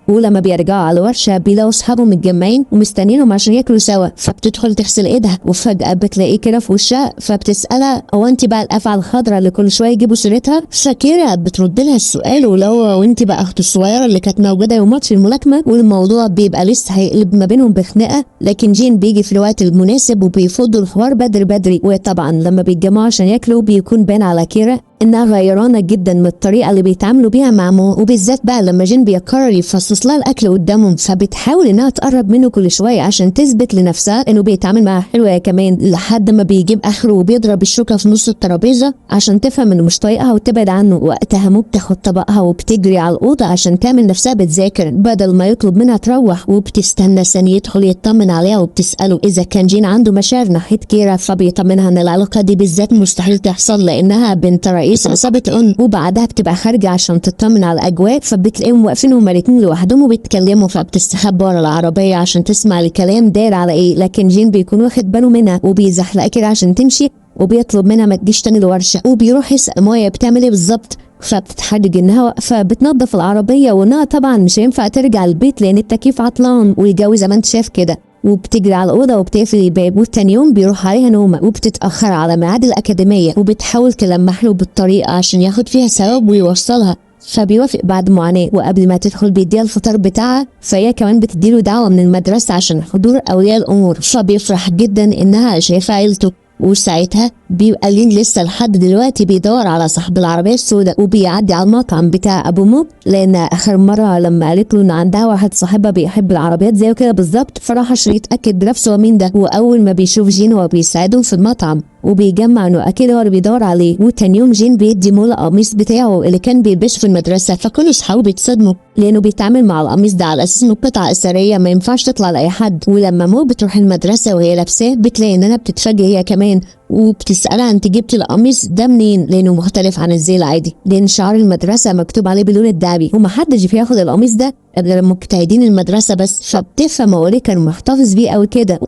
ولما بيرجعوا على الورشه بيلاقوا اصحابهم متجمعين ومستنينهم عشان ياكلوا سوا، فبتدخل تغسل ايدها وفجاه بتلاقيه كده في وشها، فبتسالها هو انت بقى الافعى الخضراء اللي كل شويه يجيبوا سيرتها؟ فكيرا بترد لها السؤال ولو وانت بقى اخته الصغيره اللي كانت موجوده يوم ماتش الملاكمه، والموضوع بيبقى لسه هيقلب ما بينهم بخناقه، لكن جين بيجي في الوقت المناسب وبيفضوا الحوار بدري. وطبعا لما بيتجمعوا عشان ياكلوا بيكون باين على كيرا انها غيرانه جدا من الطريقه اللي بيتعاملوا بيها مع مو، وبالذات بقى لما جين بيقرر يفصص لها الاكل قدامهم، فبتحاول انها تقرب منه كل شويه عشان تثبت لنفسها انه بيتعامل معاها حلوه هي كمان، لحد ما بيجيب اخره وبيضرب الشوكه في نص الترابيزه عشان تفهم انه مش طايقها وتبعد عنه. وقتها مو بتاخد طبقها وبتجري على الاوضه عشان تعمل نفسها بتذاكر بدل ما يطلب منها تروح، وبتستنى ثانيه يدخل يطمن عليها وبتساله اذا كان جين عنده مشاعر ناحيه كيرا، فبيطمنها ان العلاقه دي بالذات مستحيل تحصل لانها بنت رئيس عصابه الأن. وبعدها بتبقى خارجه عشان تطمن على الاجواء، فبتلاقيهم واقفين هما الاتنين لوحدهم وبيتكلموا، فبتستخبى ورا العربيه عشان تسمع الكلام داير على ايه، لكن جين بيكون واخد باله منها وبيزحلقها كده عشان تمشي، وبيطلب منها ما تجيش تاني الورشه، وبيروح يسال مايا بتعمل ايه بالظبط، فبتتحرج انها واقفه بتنظف العربيه وانها طبعا مش هينفع ترجع البيت لان التكييف عطلان والجو زي ما انت شايف كده، وبتجري على الاوضه وبتقفل الباب. والتاني يوم بيروح عليها نومه وبتتاخر على ميعاد الاكاديميه، وبتحاول تلمح له بالطريقه عشان ياخد فيها ثواب ويوصلها، فبيوافق بعد معاناه. وقبل ما تدخل بيديها الفطار بتاعها، فهي كمان بتديله دعوه من المدرسه عشان حضور اولياء الامور، فبيفرح جدا انها شايفه عيلته. وساعتها بيبقى لين لسه لحد دلوقتي بيدور على صاحب العربيه السوداء، وبيعدي على المطعم بتاع ابو موب لان اخر مره لما قالت له ان عندها واحد صاحبها بيحب العربيات زيه كده بالظبط، فراح عشان يتاكد بنفسه هو مين ده. واول ما بيشوف جين هو بيساعده في المطعم وبيجمع انه اكيد هو اللي بيدور عليه. وتاني يوم جين بيدي مو القميص بتاعه اللي كان بيلبسه في المدرسه، فكل اصحابه بيتصدموا لانه بيتعامل مع القميص ده على اساس انه قطعه اثريه ما ينفعش تطلع لاي حد. ولما مو بتروح المدرسه وهي لابساه بتلاقي انها بتتفاجئ هي كمان، وبتسالها انت جبتي القميص ده منين لانه مختلف عن الزي العادي، لان شعار المدرسه مكتوب عليه باللون الذهبي ومحدش بياخد القميص ده غير مجتهدين المدرسه بس، فبتفهم هو ليه كان محتفظ بيه قوي كده.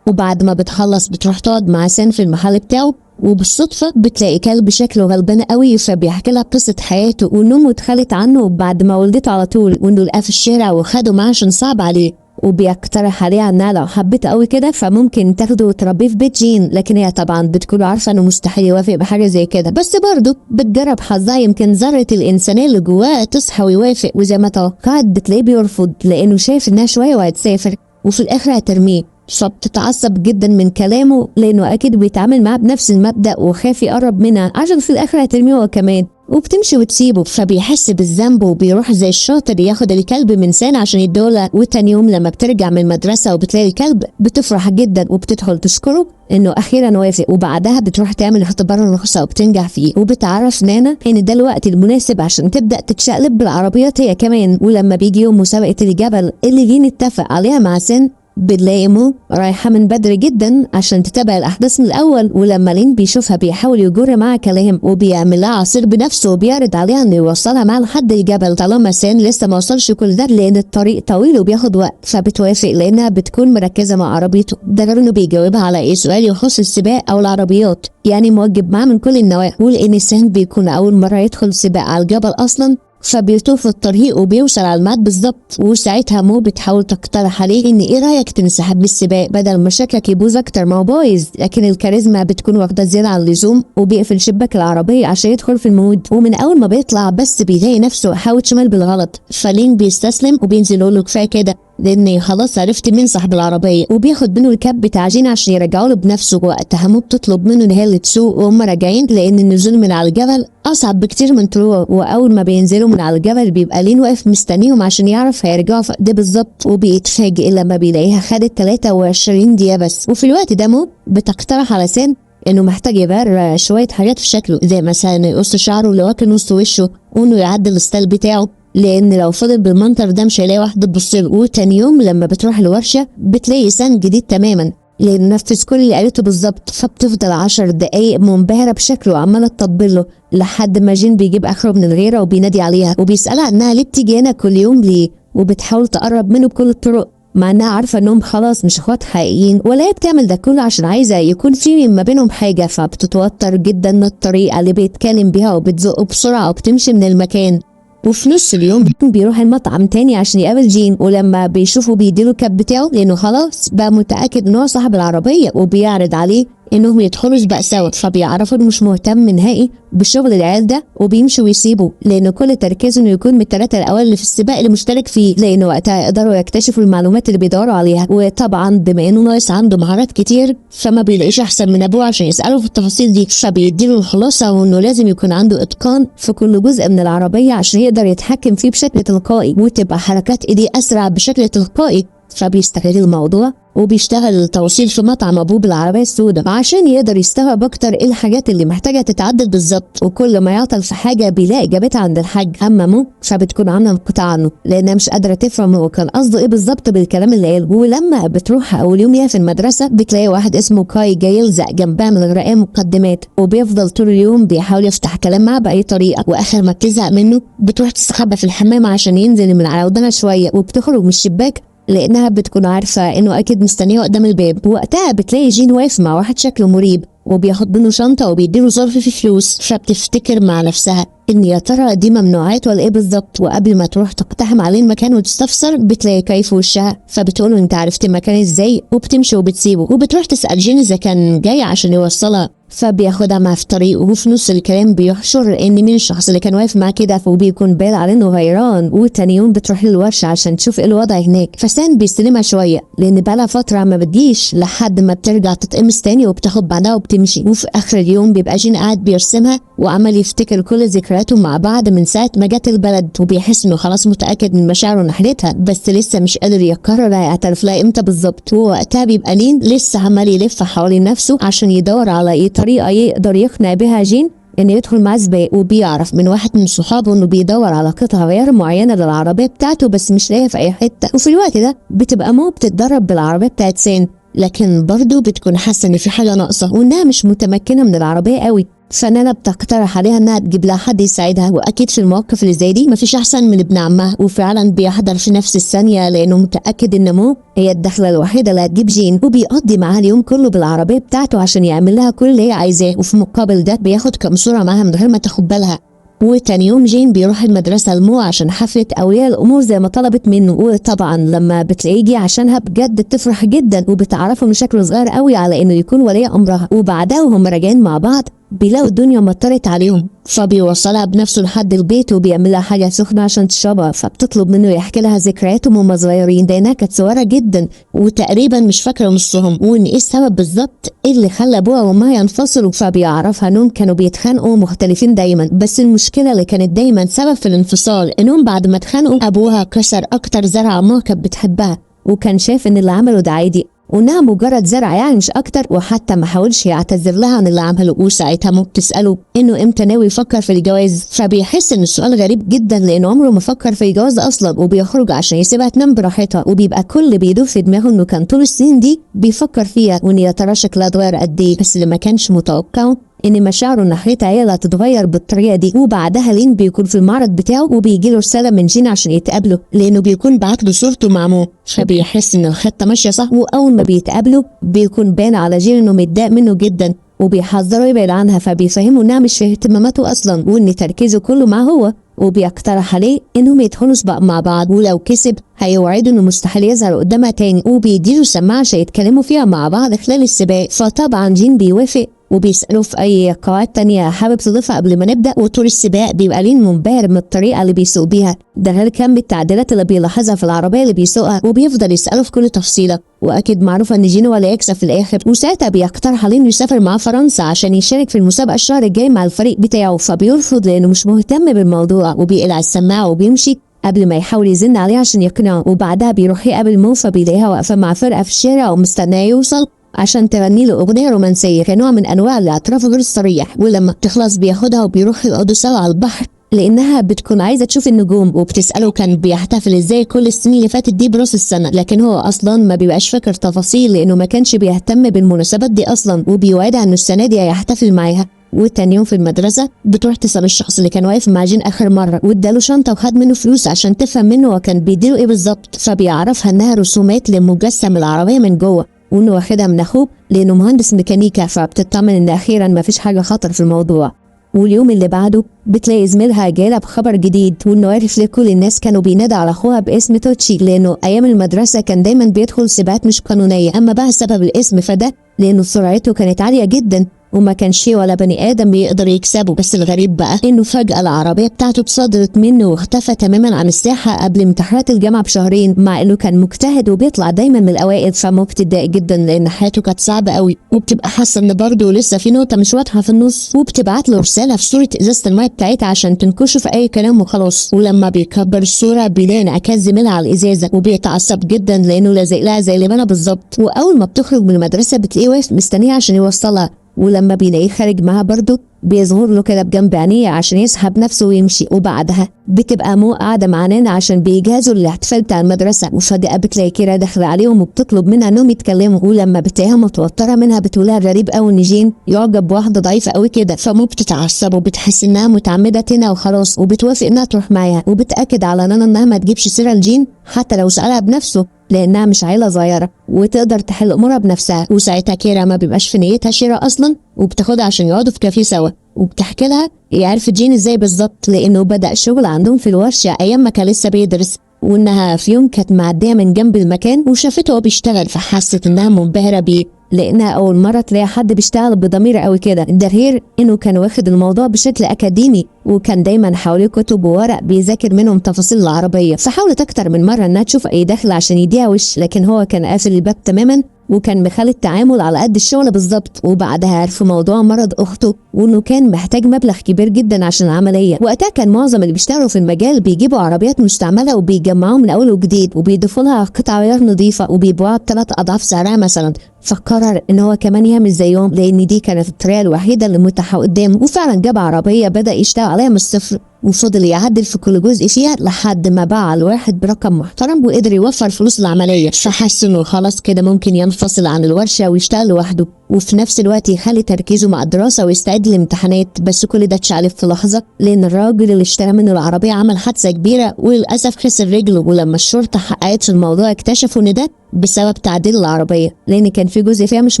وبعد ما بتخلص بتروح تقعد مع سان في المحل بتاعه، وبالصدفة بتلاقي كلب شكله غلبان قوي، فبيحكي لها قصة حياته وإن أمه اتخلت عنه بعد ما ولدته على طول، وإنه لقاه في الشارع وخده معاه عشان صعب عليه، وبيقترح عليها إنها لو حبته قوي كده فممكن تاخده وتربيه في بيت جين، لكن هي طبعا بتكون عارفة إنه مستحيل يوافق بحاجة زي كده، بس برضه بتجرب حظها يمكن ذرة الإنسانية اللي جواه تصحى ويوافق، وزي ما توقعت بتلاقيه بيرفض لأنه شايف إنها شوية وهتسافر وفي الآخر هترميه، فبتتعصب جدا من كلامه لانه اكيد بيتعامل معاه بنفس المبدأ وخاف يقرب منها عشان في الاخر هترميه هو كمان، وبتمشي وتسيبه، فبيحس بالذنب وبيروح زي الشاطر ياخد الكلب من سان عشان يديهولها. وتاني يوم لما بترجع من المدرسة وبتلاقي الكلب بتفرح جدا وبتدخل تشكره انه اخيرا وافق، وبعدها بتروح تعمل اختبار الرخصة وبتنجح فيه، وبتعرف نانا ان ده الوقت المناسب عشان تبدأ تتشقلب بالعربيات هي كمان. ولما بيجي يوم مسابقة الجبل اللي جين اتفق عليها مع سان بنلاقي مو رايحة من بدري جدا عشان تتابع الأحداث من الأول، ولما لين بيشوفها بيحاول يجر معها كلام وبيعمل لها عصير بنفسه وبيعرض عليها إنه يوصلها معاه لحد الجبل طالما سان لسه ما وصلش كل ده لأن الطريق طويل وبياخد وقت، فبتوافق لأنها بتكون مركزة مع عربيته، ده غير إنه بيجاوبها على أي سؤال يخص السباق أو العربيات، يعني موجب معاه من كل النواحي. ولأن سان بيكون أول مرة يدخل سباق على الجبل أصلا فبيطوف في الطريق وبيوصل على الميعاد بالظبط، وساعتها مو بتحاول تقترح عليه ان ايه رايك تنسحب من السباق بدل ما شكلك يبوظ اكتر ما هو بايظ، لكن الكاريزما بتكون واخده زياده عن اللزوم وبيقفل شباك العربيه عشان يدخل في المود، ومن اول ما بيطلع بس بيلاقي نفسه حاول شمال بالغلط، فلين بيستسلم وبينزل يقول له كفايه كده لاني خلاص عرفت مين صاحب العربيه، وبياخد منه الكاب بتاع جين عشان يرجعوا له بنفسه. وقتها مو بتطلب منه ان هي اللي تسوق وهم راجعين لان النزول من على الجبل اصعب بكتير من طلوعه، واول ما بينزلوا من على الجبل بيبقى لين واقف مستنيهم عشان يعرف هيرجعوا في قد ايه بالظبط، وبيتفاجئ لما بيلاقيها خدت 23 دقيقه بس. وفي الوقت ده مو بتقترح على سان انه محتاج يغير شويه حاجات في شكله، زي مثلا يقص شعره اللي واكل نص وشه، وانه يعدل الستايل بتاعه لان لو فضل بالمنظر ده مش هيلاقي واحده تبصله. وتاني يوم لما بتروح الورشه بتلاقي سان جديد تماما لان نفذ كل اللي قالته بالظبط، فبتفضل 10 دقايق منبهره بشكله وعماله تطبله لحد ما جين بيجيب اخره من الغيره وبينادي عليها وبيسالها انها ليه بتيجي هنا كل يوم ليه، وبتحاول تقرب منه بكل الطرق مع انها عارفه انهم خلاص مش اخوات حقيقيين، ولا هي بتعمل ده كله عشان عايزه يكون في ما بينهم حاجه، فبتتوتر جدا من الطريقه اللي بيتكلم بيها وبتزقه بسرعه وبتمشي من المكان. وفي نص اليوم بيروح المطعم تاني عشان يقابل جين، ولما بيشوفه بيديله الكاب بتاعه لانه خلاص بقى متاكد ان هو صاحب العربيه، وبيعرض عليه انهم يدخلوا سباق سوا، فبيعرفوا انه مش مهتم نهائي بشغل العيال ده وبيمشي ويسيبه لان كل تركيزه انه يكون من الثلاثه الاوائل اللي في السباق اللي مشترك فيه، لانه وقتها يقدروا يكتشفوا المعلومات اللي بيدوروا عليها. وطبعا بما انه ناقص عنده مهارات كتير فما بيلاقيش احسن من ابوه عشان يساله في التفاصيل دي، فبيديله الخلاصه وانه لازم يكون عنده اتقان في كل جزء من العربيه عشان يقدر يتحكم فيه بشكل تلقائي وتبقى حركات ايديه اسرع بشكل تلقائي. فبيستغل الموضوع وبيشتغل توصيل في مطعم ابوه بالعربيه السوداء عشان يقدر يستوعب اكتر ايه الحاجات اللي محتاجه تتعدل بالظبط، وكل ما يعطل في حاجه بيلاقي اجابتها عند الحاج. اما مو فبتكون عامله انقطاع عنه لانها مش قادره تفهم هو كان قصده ايه بالظبط بالكلام اللي قاله. ولما بتروح اول يوم ليها في المدرسه بتلاقي واحد اسمه كاي جاي يلزق جنبها من غير اي مقدمات، وبيفضل طول اليوم بيحاول يفتح كلام معاه باي طريقه، واخر ما بتزهق منه بتروح تستخبى في الحمام عشان ينزل من على ودنها شويه، وبتخرج من الشباك لانها بتكون عارفه انه اكيد مستنيه قدام الباب. وقتها بتلاقي جين واقف مع واحد شكله مريب وبياخد منه شنطه وبيديله ظرف فيه فلوس، فبتفتكر مع نفسها ان يا ترى دي ممنوعات ولا ايه بالظبط، وقبل ما تروح تقتحم عليه المكان وتستفسر بتلاقي كيف وشها، فبتقوله انت عرفت المكان ازاي، وبتمشي وبتسيبه وبتروح تسال جين اذا كان جاي عشان يوصلها، فبياخدها معاه في طريقه. وفي نص الكلام بيحشر ان مين الشخص اللي كان واقف معاه كده، وبيكون باين عليه انه غيران. وتاني يوم بتروح للورشه عشان تشوف ايه الوضع هناك، فسان بيستلمها شويه لان بقالها فتره ما بتجيش لحد ما بترجع تتقمص تاني وبتاخد بعدها وبتمشي. وفي اخر اليوم بيبقى جين قاعد بيرسمها وعمال يفتكر كل ذكرياته مع بعض من ساعه ما جت البلد، وبيحس انه خلاص متاكد من مشاعره ناحيتها بس لسه مش قادر يقرر هيعترف لها امتى بالظبط. ووقتها بيبقى لين لسه عمال يلف حوالين نفسه عشان يدور على ايه طريقه يقدر يقنع بها جين انه يدخل معاه سباق، وبيعرف من واحد من صحابه انه بيدور على قطع غيار معينه للعربيه بتاعته بس مش لاقيها في اي حته. وفي الوقت ده بتبقى مو بتتدرب بالعربيه بتاعت سين، لكن برضه بتكون حاسه ان في حاجه ناقصه وانها مش متمكنه من العربيه قوي، فنانا بتقترح عليها انها تجيب لها حد يساعدها، واكيد في المواقف اللي زي دي مفيش احسن من ابن عمها، وفعلا بيحضر في نفس الثانيه لانه متاكد ان مو هي الدخله الوحيده اللي هتجيب جين، وبيقضي معاها اليوم كله بالعربيه بتاعته عشان يعمل لها كل اللي هي عايزاه، وفي مقابل ده بياخد كام صوره معاها من غير ما تاخد بالها. وتاني يوم جين بيروح المدرسة لمو عشان حفلة أولياء الأمور زي ما طلبت منه، وطبعا لما بتلاقيه جه عشانها بجد بتفرح جدا، وبتعرفه إنه شكله صغير قوي على إنه يكون ولي أمرها. وبعدها وهم راجعين مع بعض بيلاقوا الدنيا مطرت عليهم، فبيوصلها بنفسه لحد البيت وبيعمل لها حاجة سخنة عشان تشربها، فبتطلب منه يحكي لها ذكرياتهم وهم صغيرين لأنها كانت صغيرة جدا وتقريبا مش فاكرة نصهم، وإن إيه السبب بالظبط اللي خلى أبوها وأمها ينفصلوا. فبيعرفها إنهم كانوا بيتخانقوا مختلفين دايما، بس المشكلة اللي كانت دايما سبب في الانفصال إنهم بعد ما اتخانقوا أبوها كسر أكتر زرعة أمها كانت بتحبها، وكان شايف إن اللي عمله ده عادي وانها مجرد زرع يعني مش اكتر، وحتى ما حاولش يعتذر لها عن اللي عمله. وساعتها مو بتساله انه امتى ناوي يفكر في الجواز، فبيحس ان السؤال غريب جدا لانه عمره ما فكر في الجواز اصلا، وبيخرج عشان يسيبها تنام براحتها، وبيبقى كل اللي بيدور في دماغه انه كان طول السنين دي بيفكر فيها وان يا ترى شكلها اتغير قد ايه، بس اللي ما كانش متوقعه ان مشاعره ناحيتها هي اللي هتتغير بالطريقه دي. وبعدها لين بيكون في المعرض بتاعه وبيجيله رساله من جين عشان يتقابلوا لانه بيكون بعت له صورته مع مو، فبيحس ان الخطه ماشيه صح. واول ما بيتقابلوا بيكون باين على جين انه متضايق منه جدا وبيحذره يبعد عنها، فبيفهمه انها مش في اهتماماته اصلا وان تركيزه كله معاه هو، وبيقترح عليه انهم يدخلوا سباق مع بعض، ولو كسب هيوعده انه مستحيل يظهر قدامها تاني، وبيديله سماعه عشان يتكلموا فيها مع بعض خلال السباق. فطبعا جين بيوافق وبيسألوا في أي قواعد تانية حابب تضيفها قبل ما نبدأ. وطول السباق بيبقى لين منبهر من الطريقة اللي بيسوق بيها، ده غير كم التعديلات اللي بيلاحظها في العربية اللي بيسوقها، وبيفضل يسأله في كل تفصيلة. وأكيد معروفة إن جين هو اللي هيكسب في الآخر، وساعتها بيقترح عليه إنه يسافر مع فرنسا عشان يشارك في المسابقة الشهر الجاي مع الفريق بتاعه، فبيرفض لأنه مش مهتم بالموضوع وبيقلع السماعة وبيمشي قبل ما يحاول يزن عليه عشان يقنعه. وبعدها بيروح يقابل مو، فبيلاقيها واقفة مع فرقة في الشارع ومستناه يوصل عشان تغني له أغنية رومانسية كنوع من أنواع الاعتراف غير الصريح. ولما بتخلص بياخدها وبيروح يقعدوا سوا على البحر لأنها بتكون عايزة تشوف النجوم، وبتسأله كان بيحتفل ازاي كل السنين اللي فاتت دي براس السنة، لكن هو أصلا ما بيبقاش فاكر تفاصيل لأنه ما كانش بيهتم بالمناسبات دي أصلا، وبيوعدها إنه السنة دي هيحتفل معاها. وتاني يوم في المدرسة بتروح تسأل الشخص اللي كان واقف مع جين آخر مرة واداله شنطة وخد منه فلوس عشان تفهم منه هو كان بيديله ايه بالظبط، فبيعرفها انها رسومات لمجسم العربية من جوه وانه واخدها من اخوه لانه مهندس ميكانيكا، فبتطمن ان اخيرا ما فيش حاجة خطر في الموضوع. واليوم اللي بعده بتلاقي زميلها جايلها بخبر جديد، وانه عرف ليه كل الناس كانوا بينادوا على اخوها باسم توتشي لانه ايام المدرسة كان دايما بيدخل سباقات مش قانونية. اما بقى سبب الاسم فده لانه سرعته كانت عالية جدا وما كانش ولا بني ادم بيقدر يكسبه. بس الغريب بقى انه فجأة العربية بتاعته اتصدرت منه واختفى تماما عن الساحة قبل امتحانات الجامعة بشهرين، مع انه كان مجتهد وبيطلع دايما من الاوائل. فمو بتتضايق جدا لان حياته كانت صعبة قوي، وبتبقى حاسة ان برضه لسه في نقطة مش واضحة في النص، وبتبعت له رسالة في صورة ازازة المية بتاعتها عشان تنكشه في اي كلام وخلاص. ولما بيكبر الصورة بيلاقي انعكاس زميلها على الازازة وبيتعصب جدا لانه لازق لها زي اللي بنا بالظبط. واول ما بتخرج من المدرسة بتلاقيه واقف مستنيه عشان يوصلها، ولما بيلاقيه خارج معاها برضه بيظهر له كده بجنب عينيه عشان يسحب نفسه ويمشي. وبعدها بتبقى مو قاعده مع نانا عشان بيجهزوا للاحتفال بتاع المدرسه، وفجاه بتلاقي كيرا داخله عليهم وبتطلب منها انهم يتكلموا. ولما بتلاقيها متوتره منها بتقولها غريب قوي ان جين يعجب بواحده ضعيفه قوي كده، فمو بتتعصب وبتحس انها متعمده تنا وخلاص، وبتوافق انها تروح معاها. وبتاكد على نانا انها ما تجيبش سيره لجين حتى لو سالها بنفسه لانها مش عيله صغيره وتقدر تحل امورها بنفسها. وساعتها كيرا ما بيبقاش في نيتها شراء اصلا، وبتاخدها عشان يقعدوا في كافيه سوا، وبتحكي لها هي عرفت جين ازاي بالظبط لانه بدأ شغل عندهم في الورشه ايام ما كان لسه بيدرس، وانها في يوم كانت معديه من جنب المكان وشافته وهو بيشتغل، فحست انها منبهره بيه لانها اول مره تلاقي حد بيشتغل بضمير قوي كده. ده غير انه كان واخد الموضوع بشكل اكاديمي وكان دايما حواليه كتب وورق بيذاكر منهم تفاصيل العربيه. فحاولت اكتر من مره انها تشوف اي دخل عشان يديها وش، لكن هو كان قافل الباب تماما وكان مخلي التعامل على قد الشغل بالظبط. وبعدها عرفوا موضوع مرض اخته وانه كان محتاج مبلغ كبير جدا عشان العمليه. وقتها كان معظم اللي بيشتغلوا في المجال بيجيبوا عربيات مستعمله وبيجمعوها من اول وجديد وبيضيفوا لها قطع غيار نظيفه وبيبيعوها ب3 اضعاف سعرها مثلا. فقرر ان هو كمان يعمل زيهم لان دي كانت الطريقه الوحيده اللي متاحه قدامه. وفعلا جاب عربيه بدا يشتغل عليها من الصفر وفضل يعدل في كل جزء فيها لحد ما باع الواحد برقم محترم وقدر يوفر فلوس العمليه. فحس انه خلاص كده ممكن ينفصل عن الورشه ويشتغل لوحده. وفي نفس الوقت يخلي تركيزه مع الدراسة ويستعد للامتحانات. بس كل ده اتشقلب في لحظة لأن الراجل اللي اشترى منه العربية عمل حادثة كبيرة وللأسف خسر رجله. ولما الشرطة حققت في الموضوع اكتشفوا إن ده بسبب تعديل العربية لأن كان في جزء فيها مش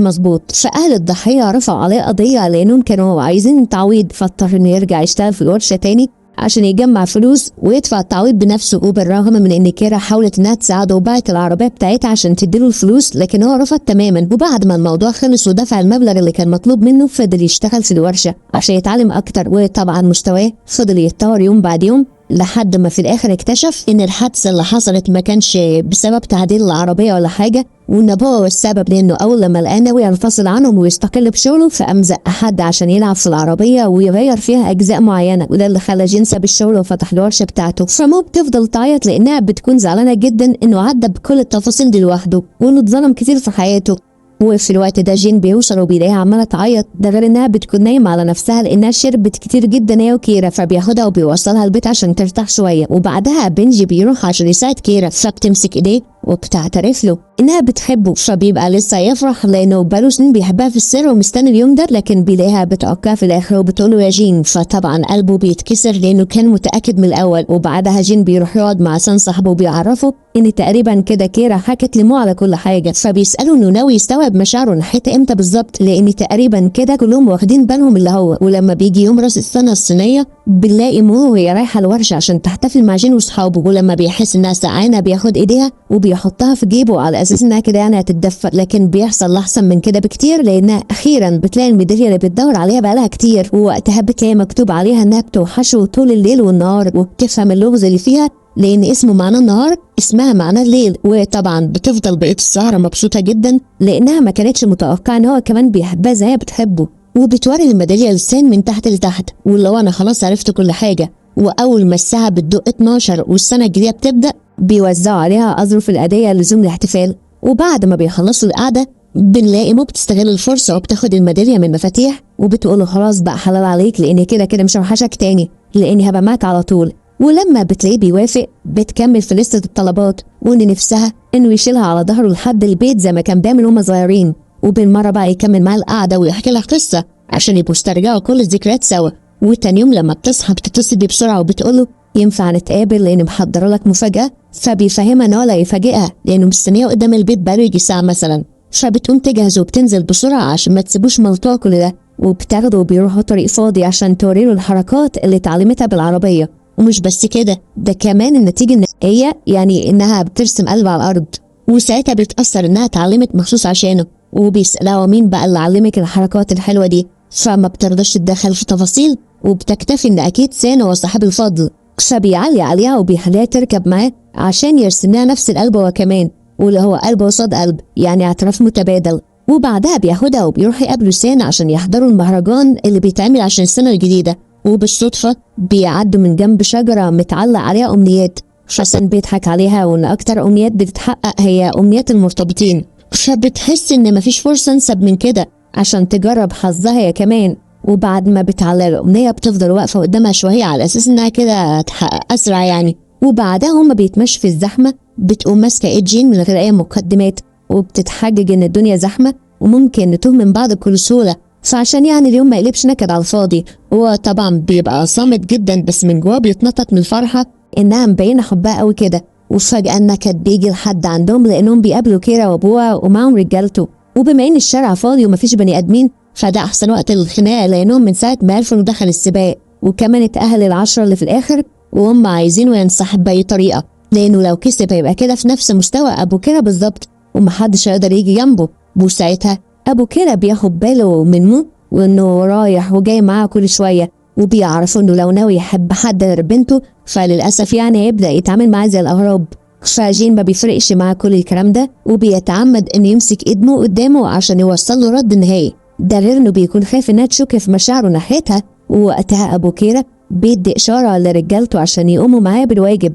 مظبوط. فأهل الضحية رفعوا عليه قضية لأنهم كانوا عايزين تعويض، فاضطر إنه يرجع يشتغل في الورشة تاني عشان يجمع فلوس ويدفع التعويض بنفسه. وبالرغم من ان كيرا حاولت انها تساعده وباعت العربيه بتاعتها عشان تديله الفلوس، لكن هو رفض تماما. وبعد ما الموضوع خلص ودفع المبلغ اللي كان مطلوب منه فضل يشتغل في الورشه عشان يتعلم اكتر، وطبعا مستواه فضل يتطور يوم بعد يوم لحد ما في الاخر اكتشف ان الحادثه اللي حصلت ما كانش بسبب تعديل العربيه ولا حاجه، وان ابوه هو السبب. لانه اول لما لقاه ناوي ينفصل عنهم ويستقل بشغله فقام زق حد عشان يلعب في العربيه ويغير فيها اجزاء معينه، وده اللي خلى جين ساب الشغل وفتح الورشه بتاعته. فمو بتفضل تعيط لانها بتكون زعلانه جدا انه عدى بكل التفاصيل دي لوحده وانه اتظلم كتير في حياته. وفي الوقت ده جين بيوصل وبيلاقيها عماله تعيط، ده غير انها بتكون نايمه على نفسها لانها شربت كتير جدا هي وكيرا، فبياخدها وبيوصلها البيت عشان ترتاح شويه. وبعدها بنجي بيروح عشان يساعد كيرا، فبتمسك ايديه وبتعترف له انها بتحبه، فبيبقى لسه يفرح لانه بقاله سنين بيحبها في السر ومستني اليوم ده، لكن بيلاقيها بتعكها في الاخر وبتقوله يا جين. فطبعا قلبه بيتكسر لانه كان متاكد من الاول. وبعدها جين بيروح يقعد مع سان صاحبه وبيعرفه ان تقريبا كده كيرا حكت لمو على كل حاجه، فبيساله انه ناوي يستوعب مشاعره ناحيتها امتى بالظبط، لان تقريبا كده كلهم واخدين بالهم اللي هو. ولما بيجي يوم راس السنه الصينيه بنلاقي مو وهي رايحه الورشه عشان تحتفل مع جين واصحابه، ولما بيحس انها سقعانه بياخد ايديها وبيحطها في جيبه على اساس انها كده يعني هتتدفى، لكن بيحصل احسن من كده بكتير لانها اخيرا بتلاقي الميداليه اللي بتدور عليها بقالها كتير، ووقتها بتلاقي مكتوب عليها انها بتوحشه طول الليل والنهار، وبتفهم اللغز اللي فيها لان اسمه معناه النهار اسمها معناه الليل. وطبعا بتفضل بقيت السهره مبسوطه جدا لانها ما كانتش متوقعه ان هو كمان بيحبها زي بتحبه. وبتوري الميداليه لسان من تحت لتحت، واللي هو انا خلاص عرفت كل حاجه. واول ما الساعه بتدق 12 والسنه الجديده بتبدا بيوزعوا عليها اظرف العيديه لزوم الاحتفال. وبعد ما بيخلصوا القعده بنلاقي مو بتستغل الفرصه وبتاخد الميداليه من المفاتيح وبتقوله خلاص بقى حلال عليك لان كده كده مش هوحشك تاني لاني هبقى معاك على طول. ولما بتلاقيه بيوافق بتكمل في لستة الطلبات وان نفسها انه يشيلها على ظهره لحد البيت زي ما كان بيعمل هما صغيرين، وبالمره بقى يكمل معاه القعده ويحكي لها قصه عشان يبقوا استرجعوا كل الذكريات سوا. وتاني يوم لما بتصحى بتتصل بيه بسرعه وبتقوله ينفع نتقابل لان محضره لك مفاجاه، فبيفهمها ان هو لا يفاجئها لانه مستنيه قدام البيت بقاله يجي ساعه مثلا. فبتقوم تجهز وبتنزل بسرعه عشان ما تسيبوش ملطوع كل ده، وبتاخده وبيروحوا طريق فاضي عشان توريله الحركات اللي اتعلمتها بالعربيه. ومش بس كده، ده كمان النتيجه النهائيه يعني انها بترسم قلب على الارض، وساعتها بتتاثر انها اتعلمت مخصوص عشانه. وبيسالها مين بقى اللي علمك الحركات الحلوه دي، فما بترضاش تتدخل في تفاصيل وبتكتفي ان اكيد سان هو صاحب الفضل، فبيعلي عليها وبيخليها تركب معاه عشان يرسم لها نفس القلب هو كمان، واللي هو قلب قصاد قلب يعني اعتراف متبادل. وبعدها بياخدها وبيروح يقابلوا سان عشان يحضروا المهرجان اللي بيتعمل عشان السنه الجديده. وبالصدفه بيعدوا من جنب شجره متعلق عليها امنيات، فسان بيضحك عليها وان اكتر امنيات بتتحقق هي امنيات المرتبطين، فبتحس ان مفيش فرصه انسب من كده عشان تجرب حظها هي كمان. وبعد ما بتعلق الامنيه بتفضل واقفه قدامها شويه على اساس انها كده تحقق اسرع يعني. وبعدها هما بيتمشوا في الزحمه بتقوم ماسكه ايد جين من غير اي مقدمات وبتتحجج ان الدنيا زحمه وممكن نتوه من بعض بكل سهوله، فعشان يعني اليوم ما يقلبش نكد على الفاضي. هو طبعا بيبقى صامت جدا بس من جواه بيتنطط من الفرحه انها مبينه حبها قوي كده. وفجاه النكد بيجي لحد عندهم لانهم بيقابلوا كيرا وابوها ومعهم رجالته، وبما ان الشارع فاضي ومفيش بني ادمين فده احسن وقت للخناقه لانهم من ساعه ما عرفوا انه دخل السباق، وكمان اتاهل العشره اللي في الاخر وهم عايزينه ينسحب باي طريقه لانه لو كسب هيبقى كده في نفس مستوى ابو كيرا بالظبط ومحدش هيقدر يجي جنبه. وساعتها ابو كيرا بياخد باله منه وانه رايح وجاي معاه كل شويه، وبيعرفوا انه لو ناوي يحب حد غير بنته فللاسف يعني هيبدا يتعامل معاه زي الاغراب. فجين ما بيفرقش معاه كل الكلام ده وبيتعمد انه يمسك ايد قدامه عشان يوصل له رد نهائي، ده غير انه بيكون خايف انها تشك في مشاعره ناحيتها. ووقتها ابو كيرا بيدي اشاره لرجالته عشان يقوموا معاه بالواجب،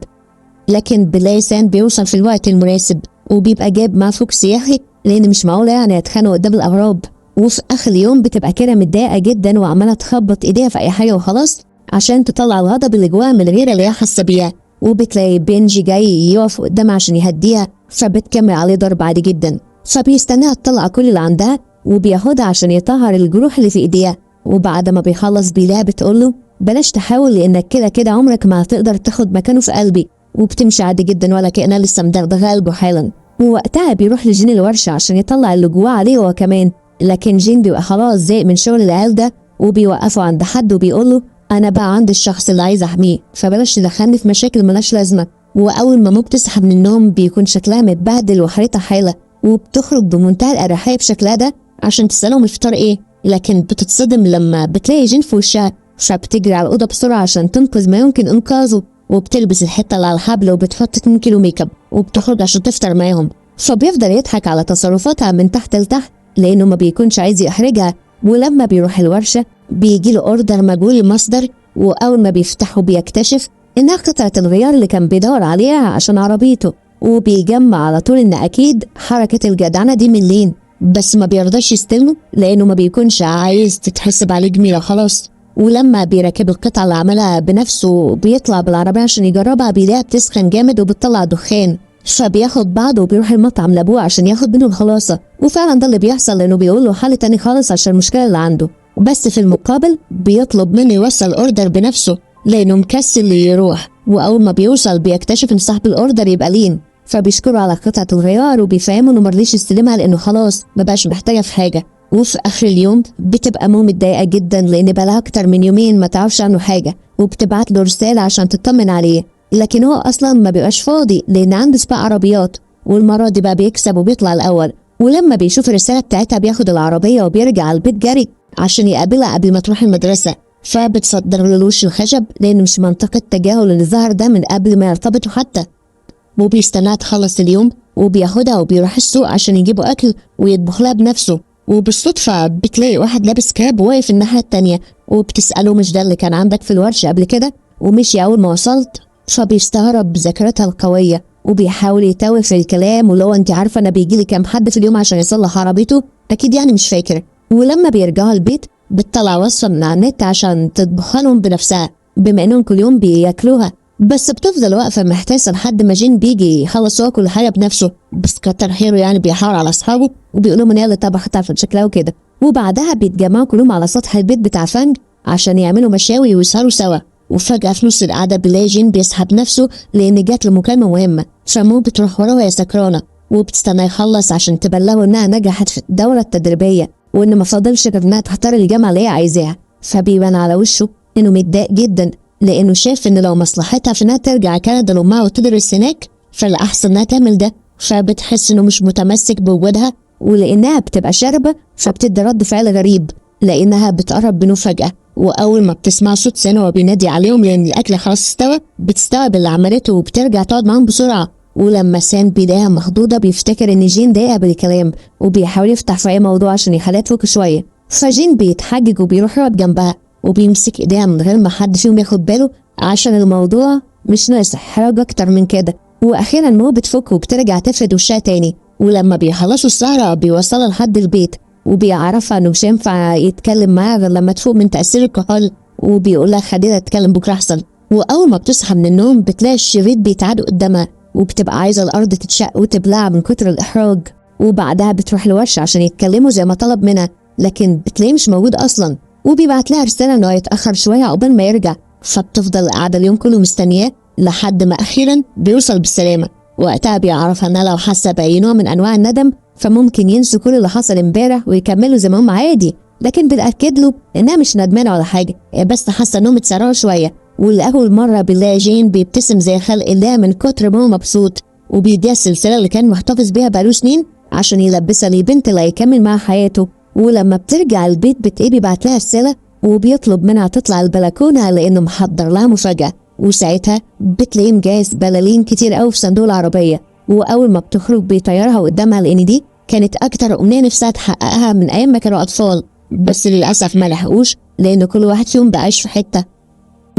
لكن بلاي سان بيوصل في الوقت المناسب وبيبقى جاب معاه فوق سياحي لان مش معقوله يعني يتخانقوا قدام الاغراب. وفي اخر اليوم بتبقى كيرا متضايقه جدا وعماله تخبط ايديها في اي حاجه وخلاص عشان تطلع الغضب اللي جواها من غير اللي هي حاسه بيها. وبتلاقي بنجي جاي يقف قدامها عشان يهديها فبتكمل عليه ضرب عادي جدا، فبيستناها تطلع كل اللي عندها وبياخدها عشان يطهر الجروح اللي في ايديها. وبعد ما بيخلص بيلاقيها بتقوله بلاش تحاول لانك كده كده عمرك ما هتقدر تاخد مكانه في قلبي، وبتمشي عادي جدا ولا كأنها لسه مدغدغه قلبه حالا. ووقتها بيروح لجين الورشة عشان يطلع اللي جواه عليه هو كمان، لكن جين بيبقى خلاص زهق من شغل العيال ده وبيوقفه عند حد وبيقوله انا بقى عند الشخص اللي عايز احميه، فبلاش تدخلني في مشاكل ملاش لازمه. واول ما مو بتصحى من النوم بيكون شكلها متبهدل وحالتها حاله، وبتخرج بمنتهى الاريحيه بشكلها ده عشان تسالهم الفطار ايه، لكن بتتصدم لما بتلاقي جين في وشها، فبتجري على الاوضه بسرعه عشان تنقذ ما يمكن انقاذه، وبتلبس الحته اللي على الحبل وبتحط 2 كيلو ميك اب وبتخرج عشان تفطر معاهم. فبيفضل يضحك على تصرفاتها من تحت لتحت لانه ما بيكونش عايز يحرجها. ولما بيروح الورشه بيجي له اوردر مجهول المصدر، واول ما بيفتحه بيكتشف انها قطعه الغيار اللي كان بيدور عليها عشان عربيته، وبيجمع على طول ان اكيد حركه الجدعنه دي من لين، بس ما بيرضاش يستلمه لانه ما بيكونش عايز تتحسب عليه جميله خلاص. ولما بيركب القطعه اللي عملها بنفسه بيطلع بالعربيه عشان يجربها بيلاقيها بتسخن جامد وبتطلع دخان، فبياخد بعضه وبيروح المطعم لابوه عشان ياخد منه الخلاصه. وفعلا ده اللي بيحصل لانه بيقول له حل تاني خالص عشان المشكله اللي عنده، بس في المقابل بيطلب منه يوصل اوردر بنفسه لانه مكسل يروح. واول ما بيوصل بيكتشف ان صاحب الاوردر يبقى لين، فبيشكره على قطعه الغيار وبيفهمه انه مرضيش يستلمها لانه خلاص مبقاش محتاجها في حاجه. وفي اخر اليوم بتبقى مو متضايقه جدا لان بقالها اكتر من يومين ما تعرفش عنه حاجه، وبتبعت له رساله عشان تطمن عليه، لكن هو اصلا ما بيبقاش فاضي لان عنده سباق عربيات، والمره دي بقى بيكسب وبيطلع الاول. ولما بيشوف الرساله بتاعتها بياخد العربيه وبيرجع على البيت جري عشان يقابلها قبل ما تروح المدرسه، فبتصدر له وش الخشب لان مش منطقه تجاهل اللي ظهر ده من قبل ما يرتبطوا حتى. وبيستناها تخلص اليوم وبياخدها وبيروح السوق عشان يجيبوا اكل ويطبخ لها بنفسه. وبالصدفه بتلاقي واحد لابس كاب واقف الناحيه التانيه، وبتساله مش ده اللي كان عندك في الورشه قبل كده ومشي اول ما وصلت؟ فبيستغرب بذاكرتها القويه وبيحاول يتوه في الكلام، ولو انت عارفه انا بيجي لي كام حد في اليوم عشان يصلح عربيته اكيد يعني مش فاكر. ولما بيرجعوا البيت بتطلع وصفه من على النت عشان تطبخها لهم بنفسها بما انهم كل يوم بياكلوها، بس بتفضل واقفه محتاسه لحد ما جين بيجي يخلص هو كل حاجه بنفسه، بس كتر خيره يعني بيحاول على اصحابه وبيقولوا من هي اللي طبخت عشان شكلها وكده. وبعدها بيتجمعوا كلهم على سطح البيت بتاع فانج عشان يعملوا مشاوي ويسهروا سوا. وفجأة في نص القعدة بيلاقي جين بيسحب نفسه لأن جات له مكالمة مهمة، فمو بتروح وراه وهي سكرانة وبتستنى يخلص عشان تبلغه إنها نجحت في الدورة التدريبية وإن ما فاضلش غير إنها تختار الجامعة اللي هي عايزاها. فبيبان على وشه إنه متضايق جدا لأنه شايف إن لو مصلحتها في إنها ترجع كندا لأمها وتدرس هناك فالأحسن إنها تعمل ده، فبتحس إنه مش متمسك بوجودها، ولأنها بتبقى شاربة فبتدي رد فعل غريب لأنها بتقرب منه فجأة. واول ما بتسمع صوت سان وهو بينادي عليهم لان الاكل خلاص استوى بتستوعب اللي عملته وبترجع تقعد معاهم بسرعه. ولما سان بيلاقيها مخضوضه بيفتكر ان جين ضايقها بالكلام وبيحاول يفتح في اي موضوع عشان يخليها تفك شويه، فجين بيتحجج وبيروح يقعد جنبها وبيمسك ايديها من غير ما حد فيهم ياخد باله عشان الموضوع مش ناقص احراج اكتر من كده. واخيرا مو بتفك وبترجع تفرد وشها تاني، ولما بيخلصوا السهره بيوصلها لحد البيت وبيعرفها انه مش هينفع يتكلم معاها غير لما تفوق من تأثير الكحول، وبيقولها خلينا نتكلم بكره احسن. واول ما بتصحى من النوم بتلاقي الشريط بيتعاد قدامها وبتبقى عايزه الارض تتشق وتبلع من كتر الاحراج. وبعدها بتروح الورشه عشان يتكلموا زي ما طلب منها، لكن بتلاقيه مش موجود اصلا، وبيبعت لها رساله انه هيتاخر شويه عقبال ما يرجع. فبتفضل قاعده اليوم كله مستنياه لحد ما اخيرا بيوصل بالسلامه. وقتها بيعرفها انها لو حاسه باي نوع من انواع الندم فممكن ينسوا كل اللي حصل امبارح ويكملوا زي ما هم عادي، لكن بتأكد له انها مش ندمانه ولا حاجه، بس حاسه انهم اتسرعوا شويه. ولاول مره بنلاقي جين بيبتسم زي خلق الله من كتر ما هو مبسوط، وبيديها السلسله اللي كان محتفظ بيها بقاله سنين عشان يلبسها لبنت اللي هيكمل معاها حياته. ولما بترجع البيت بتلاقيه بيبعت لها رساله وبيطلب منها تطلع البلكونه لانه محضر لها مفاجاه، وساعتها بتلاقيه مجهز بلالين كتير قوي في صندوق العربيه. واول ما بتخرج بيطيرها قدامها لان دي كانت اكتر امنيه نفسها تحققها من ايام ما كانوا اطفال، بس للاسف ما لحقوش لان كل واحد فيهم بقاش في حته.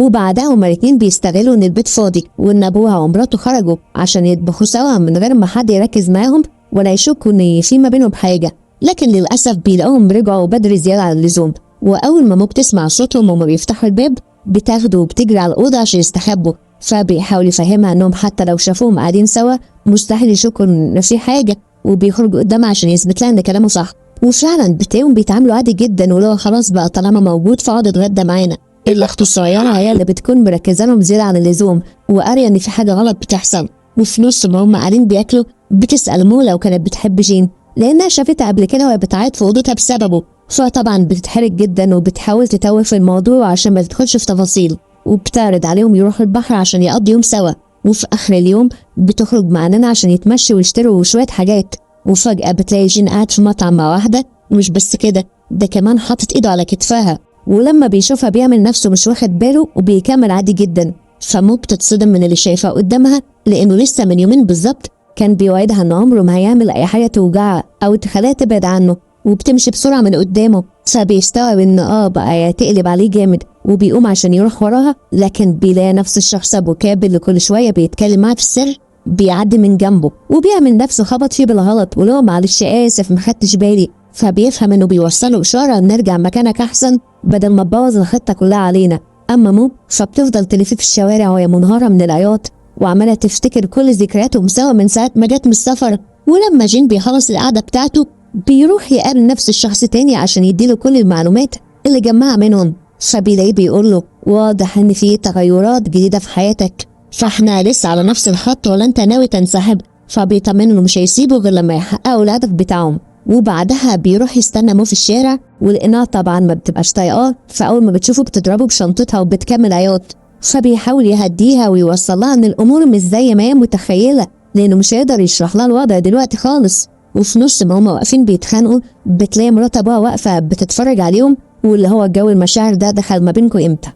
وبعدها هما الاتنين بيستغلوا ان البيت فاضي وان ابوها ومراته خرجوا عشان يطبخوا سوا من غير ما حد يركز معاهم ولا يشكوا ان في ما بينهم حاجه، لكن للاسف بيلاقوهم رجعوا بدري زياده عن اللزوم. واول ما بتسمع صوتهم وما بيفتحوا الباب بتاخده وبتجري على الاوضه عشان يستخبوا، فبيحاول يفهمها انهم حتى لو شافوهم قاعدين سوا مستحيل يشكوا ان في حاجه، وبيخرج قدامها عشان يثبت لها ان كلامه صح. وفعلا بتلاقيهم بيتعاملوا عادي جدا، ولو خلاص بقى طالما موجود فاقعد اتغدى معانا. الا اخته الصغيره هي اللي بتكون مركزه لهم زياده عن اللزوم وقاريه ان في حاجه غلط بتحصل. وفي نص ما هم قاعدين بياكلوا بتسال مو لو كانت بتحب جين، لانها شافتها قبل كده وهي بتعيط في اوضتها بسببه. فطبعا بتتحرج جدا وبتحاول تتوه في الموضوع عشان ما تدخلش في تفاصيل، وبتعرض عليهم يروحوا البحر عشان يقضوا يوم سوا. وفي اخر اليوم بتخرج مع نانا عشان يتمشوا ويشتروا شويه حاجات. وفجاه بتلاقي جين قاعد في مطعم مع واحده، ومش بس كده ده كمان حاطط ايده على كتفها. ولما بيشوفها بيعمل نفسه مش واخد باله وبيكمل عادي جدا. فمو بتتصدم من اللي شايفاه قدامها، لانه لسه من يومين بالظبط كان بيوعدها ان عمره ما هيعمل اي حاجه توجعها او تخليها تبعد عنه، وبتمشي بسرعه من قدامه. فبيستوعب ان بقى تقلب عليه جامد، وبيقوم عشان يروح وراها، لكن بيلاقي نفس الشخص ابو كاب اللي كل شويه بيتكلم معاه في السر بيعدي من جنبه، وبيعمل نفسه خبط فيه بالغلط ولو معلش اسف ما خدتش بالي. فبيفهم انه بيوصله اشاره ان نرجع مكانك احسن بدل ما تبوظ الخطه كلها علينا. اما مو فبتفضل تلف في الشوارع وهي منهاره من العياط وعماله تفتكر كل ذكرياتهم سوا من ساعه ما جت من السفر. ولما جين بيخلص القعده بتاعته بيروح يقابل نفس الشخص تاني عشان يديله كل المعلومات اللي جمعها منهم. فبيلاقيه بيقول له واضح ان في تغيرات جديده في حياتك، فاحنا لسه على نفس الخط ولا انت ناوي تنسحب؟ فبيطمنه انه مش هيسيبه غير لما يحققوا الهدف بتاعهم. وبعدها بيروح يستنى مو في الشارع، ولقيناها طبعا ما بتبقاش طايقاه، فاول ما بتشوفه بتضربه بشنطتها وبتكمل عياط. فبيحاول يهديها ويوصل لها ان الامور مش زي ما هي متخيله، لانه مش هيقدر يشرح لها الوضع دلوقتي خالص. وفي نص ما هما واقفين بيتخانقوا بتلاقي مرات ابوها واقفه بتتفرج عليهم، واللي هو جو المشاعر ده دخل ما بينكم امتى؟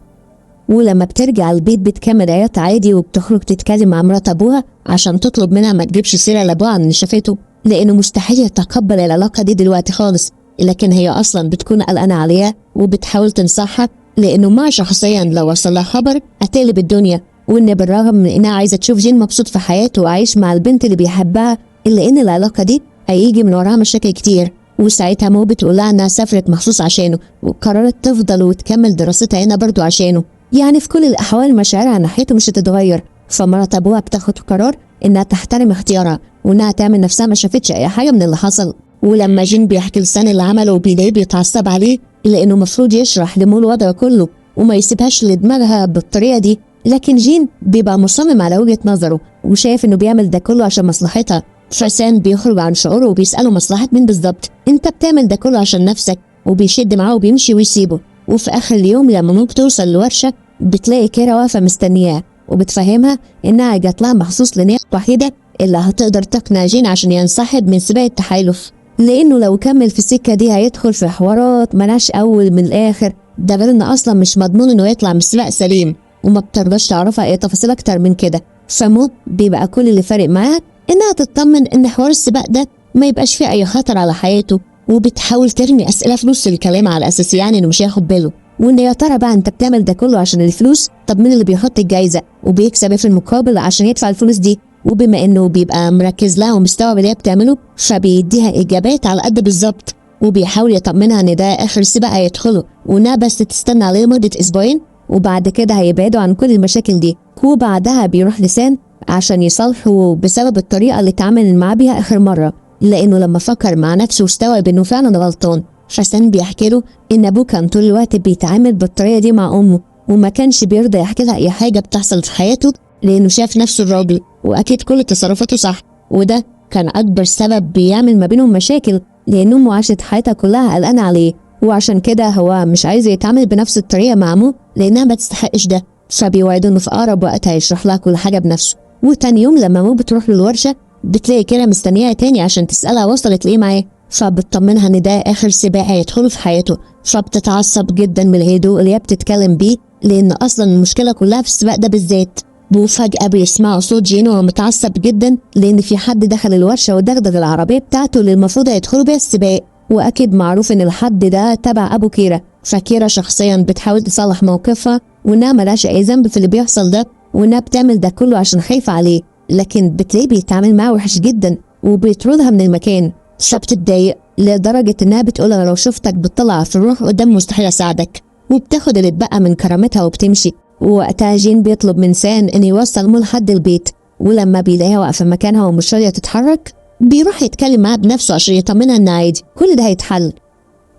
ولما بترجع البيت بتكمل عياط عادي، وبتخرج تتكلم مع مرات ابوها عشان تطلب منها ما تجيبش سيره لابوها عن اللي شافته، لانه مستحيل يتقبل العلاقه دي دلوقتي خالص. لكن هي اصلا بتكون قلقانه عليها وبتحاول تنصحها، لانه ما شخصيا لو وصل لها خبر هتقلب الدنيا، وان بالرغم من انها عايزه تشوف جين مبسوط في حياته وعايش مع البنت اللي بيحبها، الا ان العلاقه دي هيجي من وراها مشاكل كتير. وساعتها مو بتقول لها انها سافرت مخصوص عشانه، وقررت تفضل وتكمل دراستها هنا برضو عشانه. يعني في كل الاحوال مشاعرها ناحيته مش هتتغير. فمرات ابوها بتاخد قرار انها تحترم اختيارها، وانها تعمل نفسها ما شافتش اي حاجه من اللي حصل. ولما جين بيحكي لسان اللي عمله وبيلاقيه بيتعصب عليه، لانه المفروض يشرح لمو الوضع كله وما يسيبهاش لدماغها بالطريقه دي، لكن جين بيبقى مصمم على وجهه نظره وشايف انه بيعمل ده كله عشان مصلحتها. فسان بيخرج عن شعوره وبيساله مصلحه مين بالظبط؟ انت بتعمل ده كله عشان نفسك، وبيشد معاه وبيمشي ويسيبه. وفي اخر اليوم لما مو بتوصل الورشه بتلاقي كيرا واقفه مستنياه، وبتفهمها انها جات لها مخصوص لان هي الوحيده اللي هتقدر تقنع جين عشان ينسحب من سباق التحالف، لانه لو كمل في السكه دي هيدخل في حوارات ملهاش اول من الاخر. ده غير ان اصلا مش مضمون انه يطلع من السباق سليم، وما بترضاش تعرفها اي تفاصيل اكتر من كده. فمو بيبقى كل اللي فارق معاها انها تطمن ان حوار السباق ده ما يبقاش فيه اي خطر على حياته، وبتحاول ترمي اسئله في نص الكلام على اساس يعني انه مش هياخد باله. وان يا ترى بقى انت بتعمل ده كله عشان الفلوس؟ طب مين اللي بيحط الجايزه وبيكسب ايه في المقابل عشان يدفع الفلوس دي؟ وبما انه بيبقى مركز لها ومستوعب اللي هي بتعمله، فبيديها اجابات على قد بالظبط، وبيحاول يطمنها ان ده اخر سباق هيدخله، وانها بس تستنى عليه مده اسبوعين وبعد كده هيبعدوا عن كل المشاكل دي. وبعدها بيروح لسان عشان يصالحه بسبب الطريقه اللي اتعامل معاه بيها اخر مره، لانه لما فكر مع نفسه واستوعب انه فعلا غلطان. فسان بيحكي له ان ابوه كان طول الوقت بيتعامل بالطريقه دي مع امه، وما كانش بيرضى يحكي لها اي حاجه بتحصل في حياته، لانه شاف نفسه الراجل واكيد كل تصرفاته صح، وده كان اكبر سبب بيعمل ما بينهم مشاكل، لان امه عاشت حياتها كلها قلقانه عليه، وعشان كده هو مش عايز يتعامل بنفس الطريقه مع امه لانها ما تستحقش ده. فبيوعده انه في اقرب وقت هيشرح لها كل حاجه بنفسه. وتاني يوم لما مو بتروح للورشه بتلاقي كده مستنياها تاني عشان تسالها وصلت ليه معاه، فبتطمنها ان ده اخر سباق هيدخله في حياته. فبتتعصب جدا من الهدوء اللي هي بتتكلم بيه، لان اصلا المشكله كلها في السباق ده بالذات. وفجاه بيسمعوا صوت جين وهو متعصب جدا لان في حد دخل الورشه ودغدغ العربيه بتاعته اللي المفروض هيدخلوا بيها السباق، واكيد معروف ان الحد ده تبع ابو كيرا. فكيرا شخصيا بتحاول تصلح موقفها وانها ملهاش اي ذنب في اللي بيحصل ده، وانها بتعمل ده كله عشان خايفه عليه، لكن بتلاقيه بيتعامل معاه وحش جدا وبيطردها من المكان. فبتتضايق لدرجه انها بتقول انا لو شفتك بتطلع في الروح قدام مستحيل اساعدك، وبتاخد اللي اتبقى من كرامتها وبتمشي. ووقتها جين بيطلب من سان ان يوصل مو لحد البيت، ولما بيلاقيها واقفه مكانها ومش راضيه تتحرك بيروح يتكلم معاها بنفسه عشان يطمنها ان عادي كل ده هيتحل.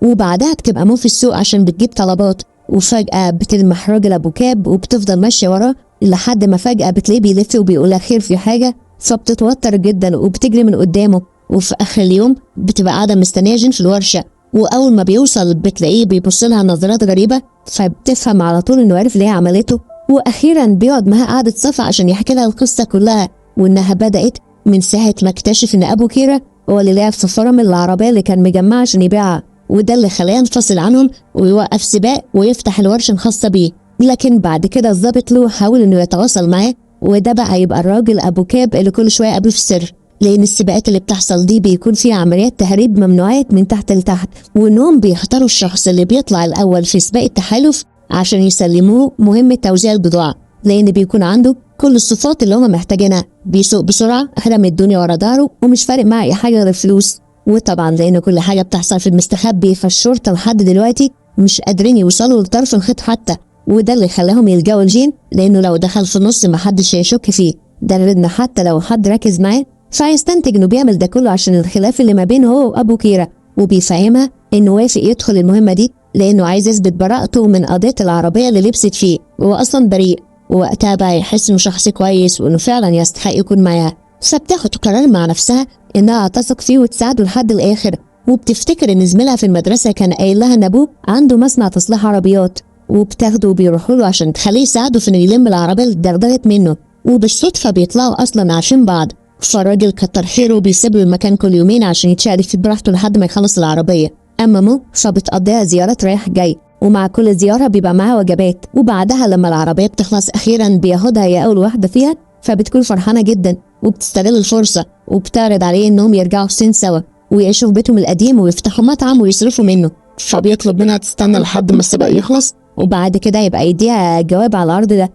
وبعدها بتبقى مو في السوق عشان بتجيب طلبات، وفجأة بتلمح راجل أبو كاب وبتفضل ماشية وراه لحد ما فجأة بتلاقيه بيلف وبيقولها خير في حاجة، فبتتوتر جدا وبتجري من قدامه. وفي آخر اليوم بتبقى قاعدة مستنية جين في الورشة، وأول ما بيوصل بتلاقيه بيبص لها نظرات غريبة، فبتفهم على طول إنه عرف ليه عملته. وأخيرا بيقعد معاها قعدة صفا عشان يحكي لها القصة كلها، وإنها بدأت من ساعة ما اكتشف إن أبو كيرا هو اللي لعب في فرم العربية اللي كان مجمعها عشان يبيعها، وده اللي خلاه ينفصل عنهم ويوقف سباق ويفتح الورشة الخاصة بيه. لكن بعد كده الضابط له حاول إنه يتواصل معاه، وده بقى يبقى الراجل أبو كاب اللي كل شوية قابله في السر، لأن السباقات اللي بتحصل دي بيكون فيها عمليات تهريب ممنوعات من تحت لتحت، وإنهم بيختاروا الشخص اللي بيطلع الأول في سباق التحالف عشان يسلموه مهمة توزيع البضاعة، لأن بيكون عنده كل الصفات اللي هما محتاجينها، بيسوق بسرعة، رامي الدنيا ورا ظهره ومش فارق معاه أي حاجة غير الفلوس. وطبعا لأن كل حاجة بتحصل في المستخبي، فالشرطة لحد دلوقتي مش قادرين يوصلوا لطرف الخيط حتى، وده اللي خلاهم يلجأوا لجين، لأنه لو دخل في النص محدش هيشك فيه. ده غير إن حتى لو حد ركز معاه فهيستنتج إنه بيعمل ده كله عشان الخلاف اللي ما بينه هو وأبو كيرا، وبيفهمها إنه وافق يدخل المهمة دي لأنه عايز يثبت براءته من قضية العربية اللي لبست فيه، وهو أصلا بريء. ووقتها بقى يحس إنه شخص كويس وإنه فعلا يستحق يكون معاها، فبتاخد قرار مع نفسها إنها تثق فيه وتساعده لحد الآخر. وبتفتكر إن زميلها في المدرسة كان قايل لها إن أبوه عنده مصنع تصليح عربيات، وبتاخده وبيروحوا له عشان تخليه يساعده في إنه يلم العربية اللي اتدغدغت منه، وبالصدفة بيطلعوا أصلا عارفين بعض. فالراجل كتر خيره وبيسيب له المكان كل يومين عشان يتشارك فيه براحته لحد ما يخلص العربية. أما مو فبتقضيها زيارات رايح جاي، ومع كل زيارة بيبقى معاها وجبات، وبعدها لما العربية بتخلص أخيرا بياخدها هي أول واحدة فيها، فبتكون فرحانة جدا وبتستغل الفرصة وبتعرض عليه إنهم يرجعوا الصين سوا ويعيشوا في بيتهم القديم ويفتحوا مطعم ويصرفوا منه، فبيطلب منها تستنى لحد ما السباق يخلص وبعد كده يبقى يديها جواب على العرض ده.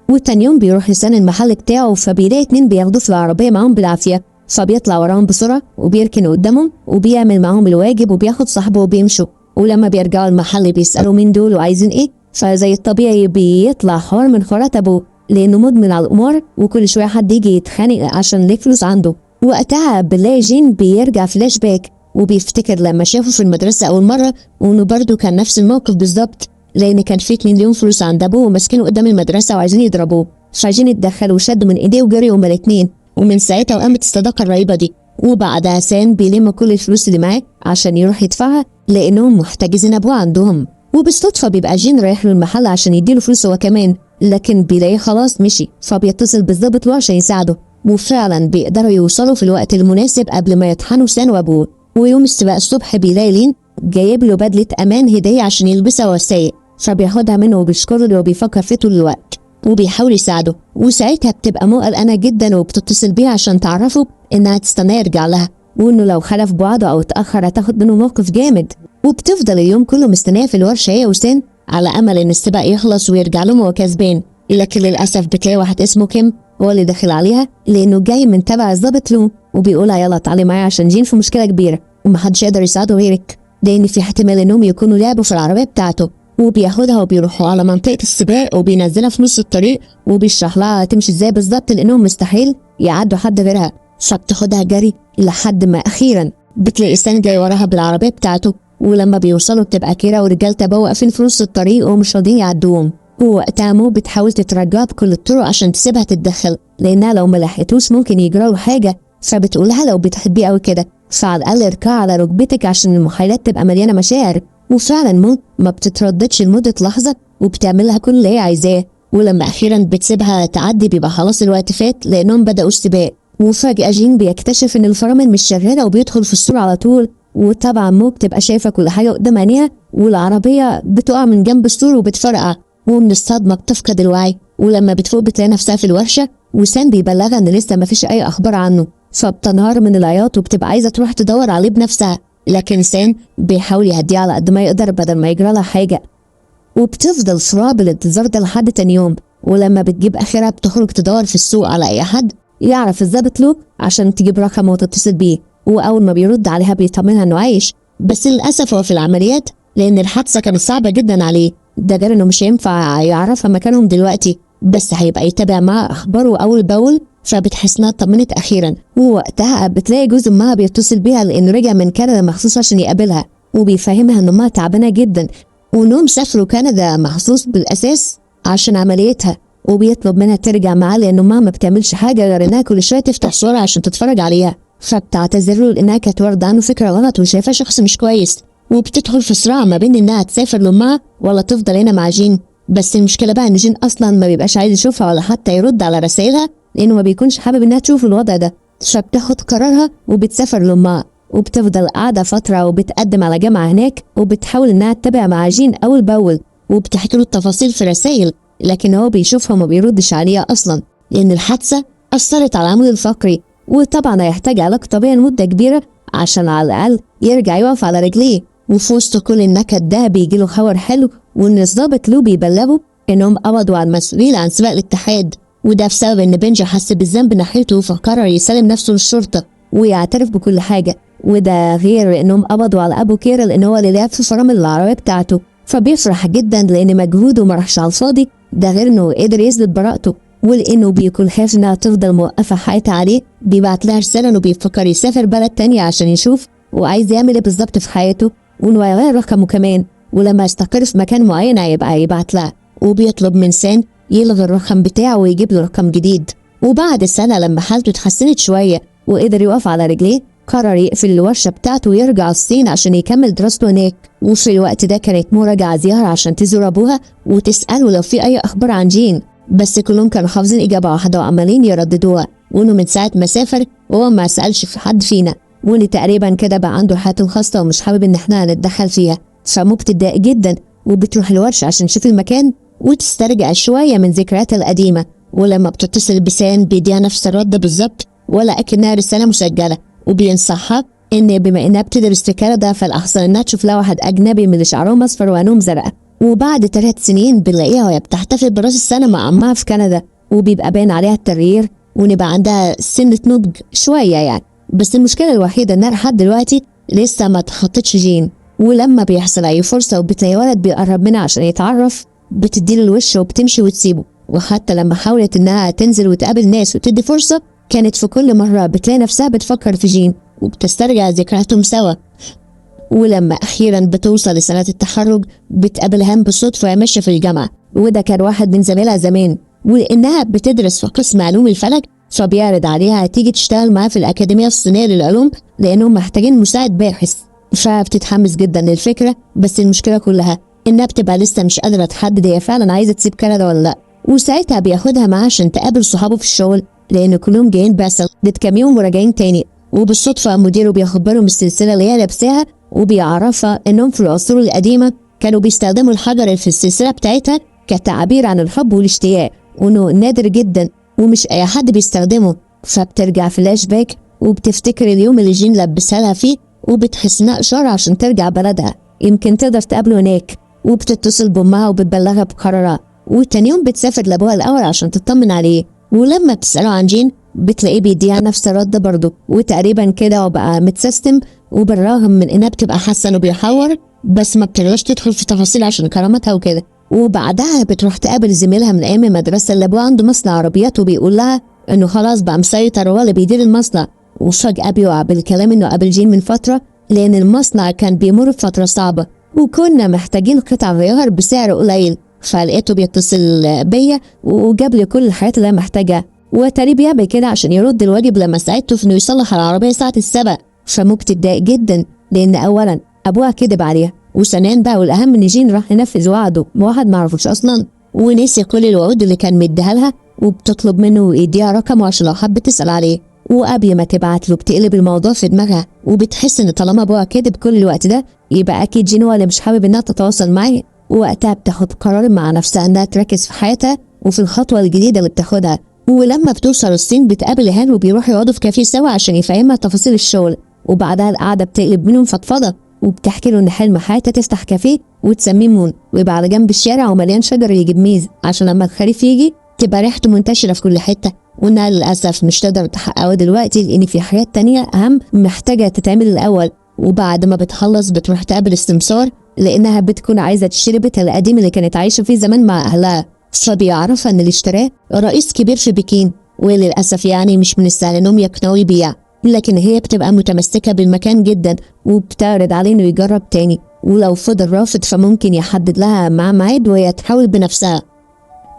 وتاني يوم بيروح لسان المحل بتاعه، فبيلاقي 2 بياخدوه في العربية معاهم بالعافية، فبيطلع وراهم بسرعة وبيركن قدامهم وبيعمل معاهم الواجب وبياخد صاحبه وبيمشوا. ولما بيرجعوا المحل بيسألوا مين دول وعايزين ايه، فزي الطبيعي بيطلع حوار من حوارات ابوه لانه مدمن على القمار، وكل شويه حد يجي يتخانق عشان ليه فلوس عنده. وقتها بنلاقي جين بيرجع فلاش باك وبيفتكر لما شافه في المدرسه اول مره، وانه برده كان نفس الموقف بالظبط، لان كان في 2 مليون فلوس عند ابوه وماسكينه قدام المدرسه وعايزين يضربوه، فجين اتدخل وشدوا من ايديه وجريوا هما الاتنين، ومن ساعتها وقامت الصداقه الرهيبه دي. وبعدها سان بيلم كل الفلوس اللي معاه عشان يروح يدفعها لانهم محتجزين ابوه عندهم. وبالصدفه بيبقى جين رايح له المحل عشان يديله فلوس هو كمان، لكن بيلاقيه خلاص مشي، فبيتصل بالظابط له عشان يساعده، وفعلا بيقدروا يوصلوا في الوقت المناسب قبل ما يطحنوا سان وابوه. ويوم السباق الصبح بيلاقي لين جايب له بدله امان هديه عشان يلبسها وهو سايق، فبياخدها منه وبيشكره اللي هو بيفكر فيه طول الوقت وبيحاول يساعده. وساعتها بتبقى مو قلقانه جدا وبتتصل بيه عشان تعرفه انها تستناه يرجع لها، وانه لو خلف بعضه او اتاخر هتاخد منه موقف جامد. وبتفضل اليوم كله مستنيه في الورشه هي وسان على امل ان السباق يخلص ويرجع لهم وهو كسبان، لكن للاسف بتلاقي واحد اسمه كيم هو اللي داخل عليها لانه جاي من تبع الضابط له، وبيقولها يلا تعالي معايا عشان جين في مشكله كبيره ومحدش يقدر يساعده غيرك، لان في احتمال انهم يكونوا لعبوا في العربيه بتاعته. وبياخدها وبيروحوا على منطقه السباق وبينزلها في نص الطريق وبيشرح لها تمشي ازاي بالظبط لانهم مستحيل يعدوا حد غيرها، فبتاخدها جري لحد ما اخيرا بتلاقي سان جاي وراها بالعربيه بتاعته. ولما بيوصلوا بتبقى كيرا ورجالة ابوه واقفين في نص الطريق ومش راضيين يعدوهم، ووقتها مو بتحاول تترجاها بكل الطرق عشان تسيبها تتدخل لانها لو ما لحقتوش ممكن يجراله حاجه، فبتقولها لو بتحبيه قوي كده فعلى الاقل اركعي على ركبتك عشان المحاولات تبقى مليانه مشاعر. وفعلا مو ما بتترددش لمده لحظه وبتعملها كل اللي هي عايزاه، ولما اخيرا بتسيبها تعدي بيبقى خلاص الوقت فات لانهم بداوا السباق. وفجاه جين بيكتشف ان الفرامل مش شغاله وبيدخل في السور على طول، وطبعا مو بتبقى شايفه كل حاجه قدام عينيها والعربيه بتقع من جنب السور وبتفرقع، ومن الصدمه بتفقد الوعي. ولما بتفوق بتلاقي نفسها في الورشه وسام بيبلغها ان لسه ما فيش اي اخبار عنه، فبتنهار من العياط وبتبقى عايزه تروح تدور عليه بنفسها، لكن سام بيحاول يهديها على قد ما يقدر بدل ما يجرى لها حاجه. وبتفضل في رعب الانتظار ده لحد تاني يوم، ولما بتجيب اخرها بتخرج تدور في السوق على اي حد يعرف الظابط له عشان تجيب رقمه وتتصل بيه، واول ما بيرد عليها بيطمنها انه عايش، بس للاسف هو في العمليات لان الحادثه كانت صعبه جدا عليه، ده غير انه مش هينفع يعرفها مكانهم دلوقتي، بس هيبقى يتابع معاه اخباره اول باول فبتحس انها اطمنت اخيرا. ووقتها بتلاقي جوز امها بيتصل بيها لانه رجع من كندا مخصوص عشان يقابلها، وبيفهمها ان امها تعبانه جدا وانهم سافروا كندا مخصوص بالاساس عشان عمليتها، وبيطلب منها ترجع معاه لان امها ما بتعملش حاجه غير انها كل شويه تفتح صورة عشان تتفرج عليها. فبتعتذر له لانها كانت واخده عنه فكره غلط وشايفاه شخص مش كويس، وبتدخل في صراع ما بين انها تسافر لامها ولا تفضل هنا مع جين. بس المشكله بقى ان جين اصلا ما بيبقاش عايز يشوفها ولا حتى يرد على رسائلها لانه ما بيكونش حابب انها تشوف الوضع ده. فبتاخد قرارها وبتسافر لامها، وبتفضل قاعده فتره وبتقدم على جامعه هناك، وبتحاول انها تتابع مع جين اول باول، وبتحكي له التفاصيل في رسائل، لكن هو بيشوفها وما بيردش عليها اصلا لان الحادثه اثرت على العمود الفقري، وطبعا هيحتاج علاج طبيعي لمده كبيره عشان على الاقل يرجع يقف على رجليه. وفي وسط كل النكد ده بيجيله خبر حلو، وان الضابط لو بيبلغه انهم قبضوا على المسؤولين عن سباق الاتحاد، وده بسبب ان بنجي حس بالذنب ناحيته فقرر يسلم نفسه للشرطه ويعترف بكل حاجه. وده غير انهم قبضوا على ابو كيرا لان هو اللي لعب في فرامل العربيه بتاعته، فبيفرح جدا لان مجهوده ما راحش على الفاضي. ده غير انه قدر يثبت براءته، ولانه بيكون خايف انها تفضل موقفه حياتها عليه بيبعت لها رساله انه بيفكر يسافر بلد تانية عشان يشوف وعايز يعمل ايه بالظبط في حياته، وانه يغير رقمه كمان، ولما يستقر في مكان معين هيبقى يبعت لها، وبيطلب من سان يلغي الرقم بتاعه ويجيب له رقم جديد. وبعد سنه لما حالته اتحسنت شويه وقدر يقف على رجليه قرر يقفل الورشه بتاعته ويرجع الصين عشان يكمل دراسته هناك. وفي الوقت ده كانت مو راجعه زياره عشان تزور ابوها وتساله لو في اي اخبار عن جين، بس كلهم كانوا حافظين اجابه واحده وعمالين يرددوها، وانه من ساعه ما سافر وهو ما سالش في حد فينا، وان تقريبا كده بقى عنده حياته الخاصه ومش حابب ان احنا نتدخل فيها. فمو بتتضايق جدا وبتروح الورشه عشان تشوف المكان وتسترجع شويه من ذكرياتها القديمه، ولما بتتصل بسان بيديها نفس الرد بالظبط ولا اكنها رساله مسجله، وبينصحها ان بما انها بتدرس في كندا فالاحسن انها تشوف لها واحد اجنبي من اللي شعرهم اصفر وعينهم زرقاء. وبعد 3 سنين بنلاقيها وهي بتحتفل براس السنه مع امها في كندا، وبيبقى باين عليها التغيير ونبقى عندها سنه نضج شويه يعني. بس المشكله الوحيده انها لحد دلوقتي لسه ما تخطتش جين، ولما بيحصل اي فرصه وبتلاقي ولد بيقرب منها عشان يتعرف بتديله الوش وبتمشي وتسيبه. وحتى لما حاولت انها تنزل وتقابل ناس وتدي فرصه كانت في كل مره بتلاقي نفسها بتفكر في جين وبتسترجع ذكرياتهم سوا. ولما اخيرا بتوصل لسنه التخرج بتقابل هام بالصدفه وهي ماشيه في الجامعه، وده كان واحد من زميلها زمان، ولانها بتدرس في قسم علوم الفلك فبيعرض عليها تيجي تشتغل معاه في الاكاديميه الصينيه للعلوم لانهم محتاجين مساعد باحث. فبتتحمس جدا للفكره، بس المشكله كلها انها بتبقى لسه مش قادره تحدد هي فعلا عايزه تسيب كندا ولا لا. وساعتها بياخدها معاه عشان تقابل صحابه في الشغل لان كلهم جايين بعثه كام يوم وراجعين تاني، وبالصدفه مديره بياخد باله من السلسله اللي هي لابساها وبيعرفها انهم في العصور القديمه كانوا بيستخدموا الحجر اللي في السلسله بتاعتها كتعبير عن الحب والاشتياق، وانه نادر جدا ومش اي حد بيستخدمه. فبترجع فلاش باك وبتفتكر اليوم اللي جين لبسها لها فيه وبتحس انها اشاره عشان ترجع بلدها يمكن تقدر تقابله هناك، وبتتصل بامها وبتبلغها بقرارها. وتاني يوم بتسافر لابوها الاول عشان تطمن عليه، ولما بتساله عن جين بتلاقيه بيديها نفس الرد برضه، وتقريبا كده وبقى متسيستم. وبالرغم من انها بتبقى حاسه انه بيحور بس ما بتقدرش تدخل في تفاصيل عشان كرامتها وكده. وبعدها بتروح تقابل زميلها من ايام المدرسه اللي ابوها عنده مصنع عربيات وبيقول لها انه خلاص بقى مسيطر هو اللي بيدير المصنع. وفجاه بيقع بالكلام انه قابل جين من فتره لان المصنع كان بيمر بفتره صعبه وكنا محتاجين قطع غيار بسعر قليل، فلقيته بيتصل بيا وجاب لي كل الحاجات اللي انا محتاجها، وتاري بيعمل كده عشان يرد الواجب لما ساعدته في انه يصلح العربيه ساعه السبق. فمو بتتضايق جدا لان اولا ابوها كدب عليها، وثانيا بقى والاهم ان جين راح ينفذ وعده واحد ما عرفوش اصلا ونسي كل الوعود اللي كان مديها لها، وبتطلب منه يديها رقمه عشان لو حبت تسال عليه. وقبل ما تبعت له بتقلب الموضوع في دماغها وبتحس ان طالما ابوها كدب كل الوقت ده يبقى اكيد جين هو اللي مش حابب انها تتواصل معاه. ووقتها بتاخد قرار مع نفسها انها تركز في حياتها وفي الخطوه الجديده اللي بتاخدها. ولما بتوصل الصين بتقابل هان وبيروحوا يقعدوا في كافيه سوا عشان يفهمها تفاصيل الشغل، وبعدها القعده بتقلب منهم فضفضه وبتحكي له ان حلم حياتها تفتح كافيه وتسميه مون ويبقى على جنب الشارع ومليان شجر يجيب ميز عشان لما الخريف يجي تبقى ريحته منتشره في كل حته، وانها للاسف مش تقدر تحققه دلوقتي لان في حاجات تانية اهم محتاجه تتعمل الاول. وبعد ما بتخلص بتروح تقابل السمسار لانها بتكون عايزه تشتري بيتها القديم اللي كانت عايشه فيه زمان مع اهلها، فبيعرفها ان اللي اشتراه رئيس كبير في بكين وللأسف يعني مش من السهل إنهم يقنعوا يبيع، لكن هي بتبقى متمسكة بالمكان جدا وبتعرض عليه إنه يجرب تاني، ولو فضل رافض فممكن يحدد لها مع ميعاد وهي تحاول بنفسها.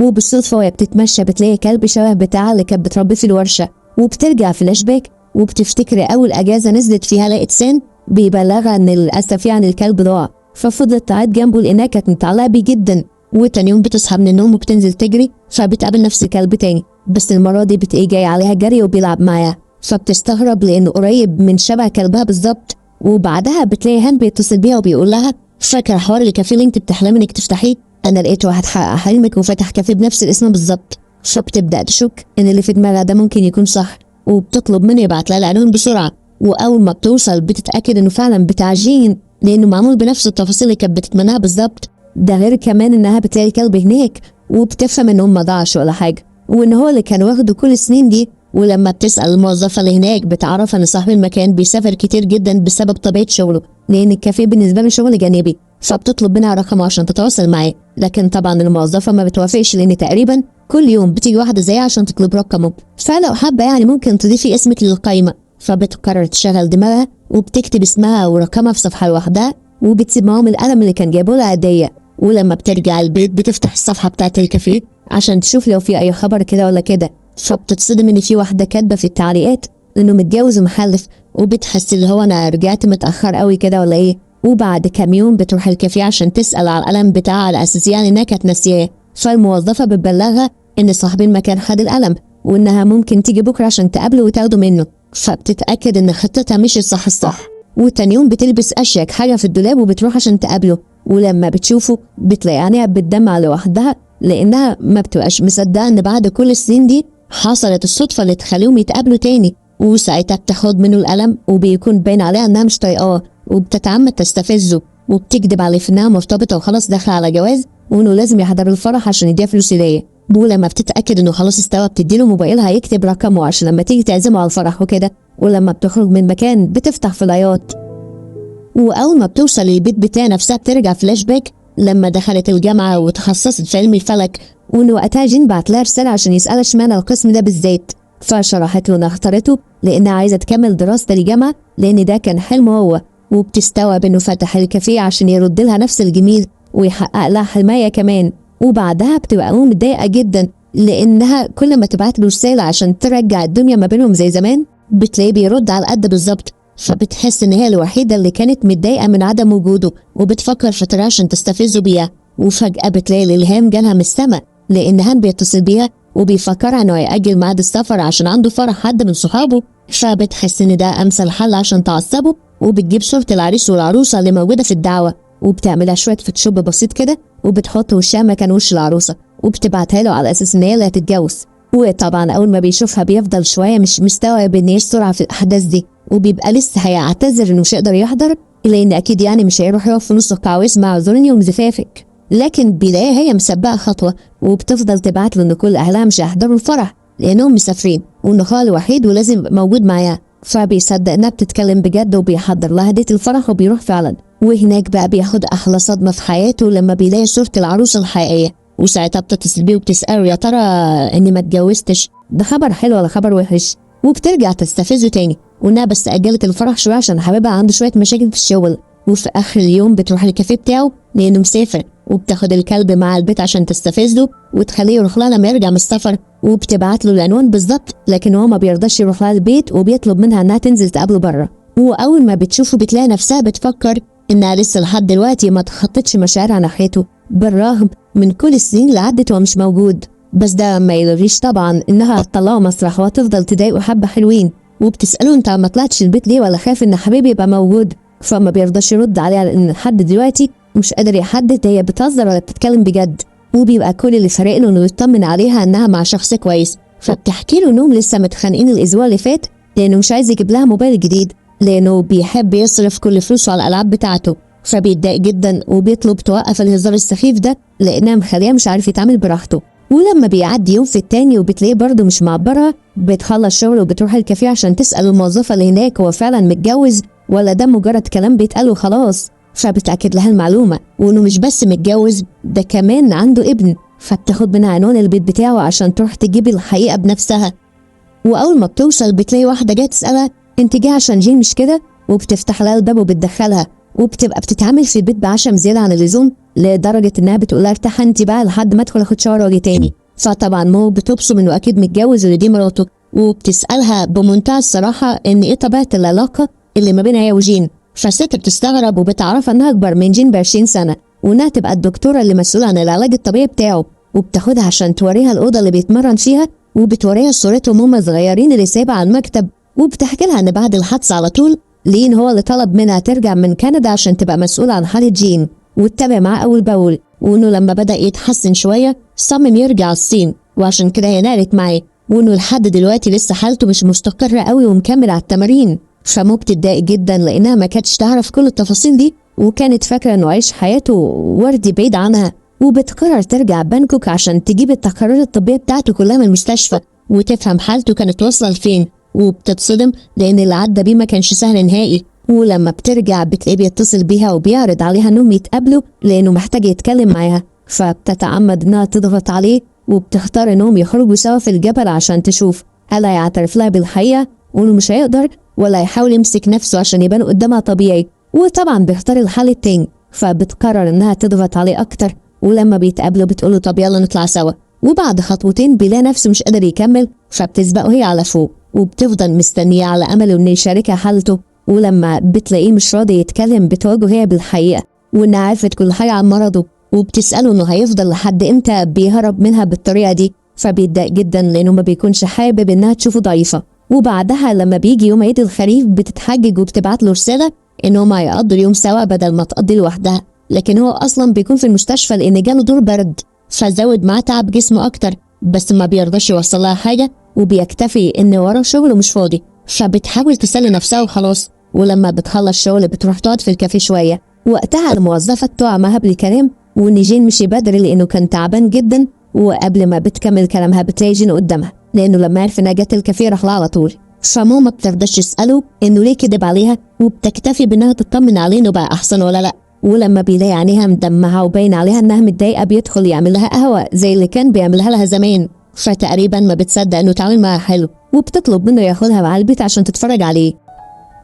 وبالصدفة وهي بتتمشى بتلاقي كلب شبه بتاعها اللي كانت بتربيه في الورشة، وبترجع فلاش باك وبتفتكر أول أجازة نزلت فيها لقت سن بيبلغها إن للأسف يعني الكلب ضاع، ففضلت تعيط جنبه لأنها كانت متعلقة بيه جدا. وتاني يوم بتصحى من النوم وبتنزل تجري، فبتقابل نفس الكلب تاني، بس المرة دي بتلاقيه جاي عليها جري وبيلعب معاها، فبتستغرب لأنه قريب من شبه كلبها بالظبط. وبعدها بتلاقي هان بيتصل بيها وبيقول لها فاكر حوار الكافيه اللي انت بتحلمي انك تفتحيه؟ انا لقيت واحد حقق حلمك وفتح كافيه بنفس الاسم بالظبط. فبتبدا تشك ان اللي في دماغها ده ممكن يكون صح، وبتطلب منه يبعت لها العنوان بسرعه. واول ما بتوصل بتتاكد انه فعلا بتاع جين، لانه معمول بنفس التفاصيل اللي كانت بتتمناها بالظبط. ده غير كمان انها بتلاقي الكلب هناك وبتفهم انه ما ضاعش ولا حاجه، وان هو اللي كان واخده كل السنين دي. ولما بتسأل الموظفة اللي هناك بتعرف ان صاحب المكان بيسافر كتير جدا بسبب طبيعة شغله، لان الكافيه بالنسبة له شغل جانبي، فبتطلب منها رقمه عشان تتواصل معاه. لكن طبعا الموظفة ما بتوافقش لان تقريبا كل يوم بتيجي واحدة زيها عشان تطلب رقمه، فلو حابة يعني ممكن تضيفي اسمك للقائمة. فبتقرر تشغل دماغها وبتكتب اسمها ورقمها في صفحة لوحدها، وبتسيب معاهم القلم اللي كان جايبه لها هدية. ولما بترجع البيت بتفتح الصفحة بتاعة الكافيه عشان تشوف لو في اي خبر كده ولا كده، فبتتصدم ان في واحده كاتبه في التعليقات انه متجوز ومخلف، وبتحس اللي هو انا رجعت متاخر قوي كده ولا ايه. وبعد كام يوم بتروح الكافيه عشان تسال على القلم بتاعها على اساس يعني انها كانت ناسياه، فالموظفه بتبلغها ان صاحب المكان خد القلم وانها ممكن تيجي بكره عشان تقابله وتاخده منه. فبتتاكد ان خطتها مشيت صح. وتاني يوم بتلبس اشيك حاجه في الدولاب وبتروح عشان تقابله، ولما بتشوفه بتلاقي عينيها بتدمع لوحدها لانها ما بتبقاش مصدقه ان بعد كل السنين دي حصلت الصدفة اللي تخليهم يتقابلوا تاني. وساعتها بتاخد منه القلم وبيكون باين عليها انها مش طايقاه، وبتتعمد تستفزه وبتكذب عليه في انها مرتبطة وخلاص داخلة على جواز، وانه لازم يحضر الفرح عشان يديها فلوس هدية. ولما بتتأكد انه خلاص استوى بتديله موبايلها يكتب رقمه عشان لما تيجي تعزمه على الفرح وكده. ولما بتخرج من مكان بتفتح في العياط. واول ما بتوصل للبيت بتاعها نفسها بترجع فلاش باك لما دخلت الجامعة وتخصصت في علم الفلك، وإن وقتها جين بعت لها رسالة عشان يسألها اشمعنى القسم ده بالذات، فشرحت له إنها اختارته لأنها عايزة تكمل دراسة الجامعة لأن ده كان حلمه هو. وبتستوعب إنه فتح الكافيه عشان يرد لها نفس الجميل ويحقق لها حلمها كمان. وبعدها بتبقى متضايقة جدا لأنها كل ما تبعت له رسالة عشان ترجع الدنيا ما بينهم زي زمان بتلاقيه بيرد على القد بالظبط، فبتحس إن هي الوحيدة اللي كانت متضايقة من عدم وجوده وبتفكر في طريقة عشان تستفزه بيها. وفجأة بتلاقي الإلهام جالها من السما لأن هان بيتصل بيها وبيفكرها إنه يأجل ميعاد السفر عشان عنده فرح حد من صحابه، فبتحس إن ده أمثل حل عشان تعصبه. وبتجيب صورة العريس والعروسة اللي موجودة في الدعوة وبتعملها شوية فوتوشوب بسيط كده وبتحط وشها مكان وش العروسة وبتبعتها له على أساس إن هي اللي هتتجوز. وطبعا أول ما بيشوفها بيفضل شوية مش مستوعب إن إيه السرعة في الأحداث دي، وبيبقى لسه هيعتذر إنه مش هيقدر يحضر لأن أكيد يعني مش هيروح يقف في نص القاعة ويسمع اعذرني يوم زفافك. لكن بيلاقيها هي مسبقة خطوة وبتفضل تبعت له إن كل أهلها مش هيحضروا الفرح لأنهم مسافرين وإنه خاله وحيد ولازم موجود معاها، فبيصدق إنها بتتكلم بجد وبيحضر لها هدية الفرح وبيروح فعلا. وهناك بقى بياخد أحلى صدمة في حياته لما بيلاقي صورة العروسة الحقيقية، وساعتها بتتصل بيه وبتسأله يا ترى إني ما اتجوزتش ده خبر حلو ولا خبر وحش، وبترجع تستفزه تاني وإنها بس أجلت الفرح شوية عشان حبيبها عنده شوية مشاكل في الشغل. وفي آخر اليوم بتروح الكافيه بتاعه لأنه مسافر وبتاخد الكلب مع البيت عشان تستفزه وتخليه يروح لها لما يرجع من السفر، وبتبعت له العنوان بالظبط لكن هو ما بيرضاش يروح لها البيت وبيطلب منها انها تنزل تقابله بره. واول ما بتشوفه بتلاقي نفسها بتفكر انها لسه لحد دلوقتي ما تخطتش مشاعرها ناحيته بالرغم من كل السنين اللي عدت وهو مش موجود. بس ده ما يلغيش طبعا انها هتطلعه مسرح وهتفضل تضايقه حبه حلوين، وبتساله انت ما طلعتش البيت ليه ولا خايف ان حبيبي يبقى موجود، فما بيرضاش يرد عليها لان لحد دلوقتي مش قادر يحدد هي بتهزر ولا بتتكلم بجد. وبيبقى كل اللي فارق له انه يطمن عليها انها مع شخص كويس، فبتحكي له انهم لسه متخانقين الاسبوع اللي فات لانه مش عايز يجيب لها موبايل جديد لانه بيحب يصرف كل فلوسه على الالعاب بتاعته، فبيتضايق جدا وبيطلب توقف الهزار السخيف ده لانها مخليه مش عارف يتعامل براحته. ولما بيعدي يوم في التاني وبتلاقيه برضه مش معبرها بتخلص شغل وبتروح الكافيه عشان تسأل الموظفة اللي هناك هو فعلا متجوز ولا ده مجرد كلام بيتقال وخلاص، فبتأكد لها المعلومة وانه مش بس متجوز ده كمان عنده ابن، فبتاخد منها عنوان البيت بتاعه عشان تروح تجيب الحقيقة بنفسها واول ما بتوصل بتلاقي واحده جايه تسالها انت جايه عشان جين مش كده، وبتفتح لها الباب وبتدخلها، وبتبقى بتتعامل في البيت بعشم زياده عن اللزوم لدرجه انها بتقول لها ارتاح انت بقى لحد ما ادخل اخد شاور واجي تاني. فطبعا مو بتبصم انه اكيد متجوز اللي دي مراته، وبتسالها بمنتهى الصراحه ان ايه طبيعه العلاقه اللي ما بينها هي وجين. فالست بتستغرب وبتعرف انها اكبر من جين ب20 سنه، وانها تبقى الدكتوره اللي مسؤوله عن العلاج الطبيعي بتاعه، وبتاخدها عشان توريها الاوضه اللي بيتمرن فيها، وبتوريها صورتهم هما صغيرين اللي سايبها على المكتب، وبتحكي لها ان بعد الحادثه على طول لين هو اللي طلب منها ترجع من كندا عشان تبقى مسؤوله عن حاله جين وتتابع معاه اول باول، وانه لما بدا يتحسن شويه صمم يرجع الصين، وعشان كده هي نقلت معاه، وانه لحد دلوقتي لسه حالته مش مستقره قوي ومكمل على التمارين. فمو بتتضايق جدا لانها ما كانتش تعرف كل التفاصيل دي، وكانت فاكره انه عايش حياته وردي بعيد عنها، وبتقرر ترجع بانكوك عشان تجيب التقارير الطبيه بتاعته كلها من المستشفى وتفهم حالته كانت واصله لفين. وبتتصدم لان اللي عدى بيه ما كانش سهل نهائي، ولما بترجع بتلاقيه بيتصل بيها وبيعرض عليها انهم يتقابلوا لانه محتاج يتكلم معاها. فبتتعمد انها تضغط عليه، وبتختار انهم يخرجوا سوا في الجبل عشان تشوف هل هيعترف لها بالحقيقه وانه مش هيقدر، ولا يحاول يمسك نفسه عشان يبان قدامها طبيعي. وطبعا بيختار الحل التاني، فبتقرر انها تضغط عليه اكتر، ولما بيتقابلوا بتقوله طب يلا نطلع سوا. وبعد خطوتين بيلاقي نفسه مش قادر يكمل، فبتسبقه هي على فوق، وبتفضل مستنيه على امل انه يشاركها حالته. ولما بتلاقيه مش راضي يتكلم بتواجهه هي بالحقيقه، وانها عرفت كل حاجه عن مرضه، وبتساله انه هيفضل لحد امتى بيهرب منها بالطريقه دي. فبيتضايق جدا لانه ما بيكونش حابب انها تشوفه ضعيفه. وبعدها لما بيجي يوم عيد الخريف بتتحجج وبتبعت له رساله انهم هيقضوا اليوم سوا بدل ما تقضي لوحدها، لكن هو اصلا بيكون في المستشفى لان جاله دور برد، فزود معاه تعب جسمه اكتر، بس ما بيرضاش يوصل لها حاجه وبيكتفي ان وراه شغل ومش فاضي. فبتحاول تسلي نفسها وخلاص، ولما بتخلص شغل بتروح تقعد في الكافيه شويه. وقتها الموظفه تقع معاها بالكلام وان جين مشي بدري لانه كان تعبان جدا، وقبل ما بتكمل كلامها بتلاقي جين قدامها لانه لما عرف انها جت الكافيه راح لها على طول. فماما ما بترضاش تساله انه ليه كدب عليها، وبتكتفي بانها تطمن عليه انه بقى احسن ولا لا. ولما بيلاقي عينيها مدمعه وباين عليها انها متضايقه بيدخل يعمل لها قهوه زي اللي كان بيعملها لها زمان. فتقريبا ما بتصدق انه تعامل معاها حلو، وبتطلب منه ياخدها مع البيت عشان تتفرج عليه.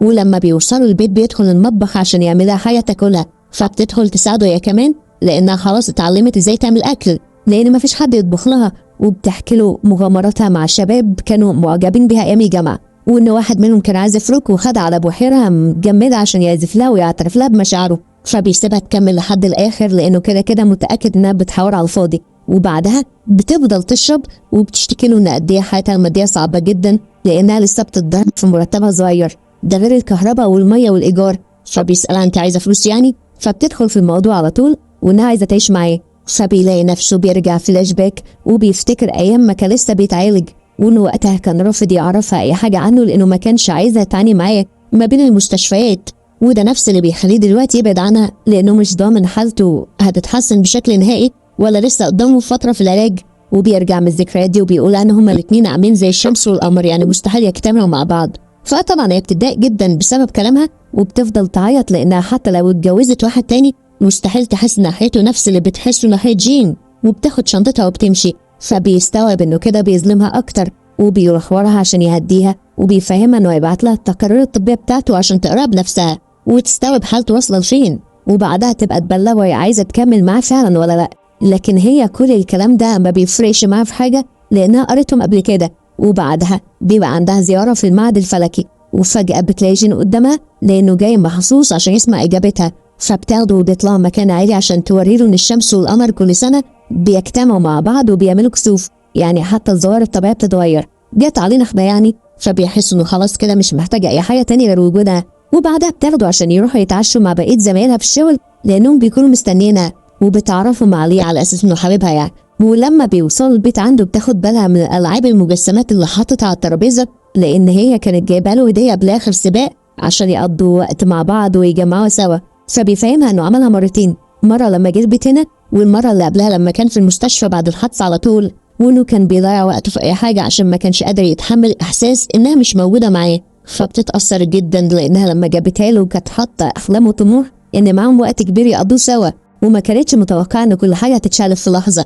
ولما بيوصلوا البيت بيدخل المطبخ عشان يعملها حاجه تاكلها، فبتدخل تساعده هي كمان لانها خلاص اتعلمت ازاي تعمل اكل لان ما فيش حد يطبخ لها. وبتحكي له مغامراتها مع شباب كانوا معجبين بها ايام الجامعه، وان واحد منهم كان عازف روك وخدها على بحيره مجمده عشان يعزف لها ويعترف لها بمشاعره، فبيسيبها تكمل لحد الاخر لانه كده كده متاكد انها بتحاور على الفاضي. وبعدها بتفضل تشرب وبتشتكي له ان قد ايه حياتها الماديه صعبه جدا لانها لسه بتتضرب في مرتبها صغير، ده غير الكهرباء والميه والايجار. فبيسالها انت عايزه فلوس يعني؟ فبتدخل في الموضوع على طول وانها عايزه تعيش معاه. فبيلاقي نفسه بيرجع فلاش باك وبيفتكر ايام ما كان لسه بيتعالج، وانه وقتها كان رافض يعرفها اي حاجه عنه لانه ما كانش عايزها تعاني معاه ما بين المستشفيات، وده نفس اللي بيخليه دلوقتي يبعد عنها لانه مش ضامن حالته هتتحسن بشكل نهائي ولا لسه قدامه فتره في العلاج. وبيرجع من الذكريات دي وبيقول ان هما الاثنين عاملين زي الشمس والقمر، يعني مستحيل يجتمعوا مع بعض. فطبعا هي بتتضايق جدا بسبب كلامها وبتفضل تعيط لانها حتى لو اتجوزت واحد تاني مستحيل تحس ناحيته نفس اللي بتحسه ناحيه جين. وبتاخد شنطتها وبتمشي، فبيستوعب انه كده بيظلمها اكتر وبيروح وراها عشان يهديها وبيفهمها انه هيبعت لها التقارير الطبيه بتاعته عشان تقراها بنفسها وتستوعب حالته واصله لفين، وبعدها تبقى تبلغ وهي عايزه تكمل معاه فعلا ولا لا. لكن هي كل الكلام ده ما بيفرقش معاها في حاجه لانها قريتهم قبل كده. وبعدها بيبقى عندها زياره في المعهد الفلكي، وفجاه بتلاقي جين قدامها لانه جاي مخصوص عشان يسمع اجابتها، فبتاخده وبيطلعوا مكان عالي عشان توريله ان الشمس والقمر كل سنه بيجتمعوا مع بعض وبيعملوا كسوف، يعني حتى الظواهر الطبيعيه بتتغير. جت علينا احنا يعني، فبيحس انه خلاص كده مش محتاجه اي حاجه تانية غير وجودها. وبعدها بتاخده عشان يروحوا يتعشوا مع بقيه زمايلها في الشغل لانهم بيكونوا مستنيينها، وبتعرفهم عليه على اساس انه حبيبها يعني. ولما بيوصلوا البيت عنده بتاخد بالها من الالعاب المجسمات اللي حاططها على الترابيزه لان هي كانت جايبه له هديه قبل اخر سباق عشان يقضوا وقت مع بعض ويجمعوا سوا. فبيفهمها انه عملها مرتين، مره لما جه البيت هنا والمره اللي قبلها لما كان في المستشفى بعد الحادثه على طول، وانه كان بيضيع وقته في اي حاجه عشان ما كانش قادر يتحمل احساس انها مش موجوده معاه. فبتتاثر جدا لانها لما جابتها له كانت حاطه احلام وطموح ان معاهم وقت كبير يقضوه سوا، وما كانتش متوقعه ان كل حاجه هتتشالف في لحظه.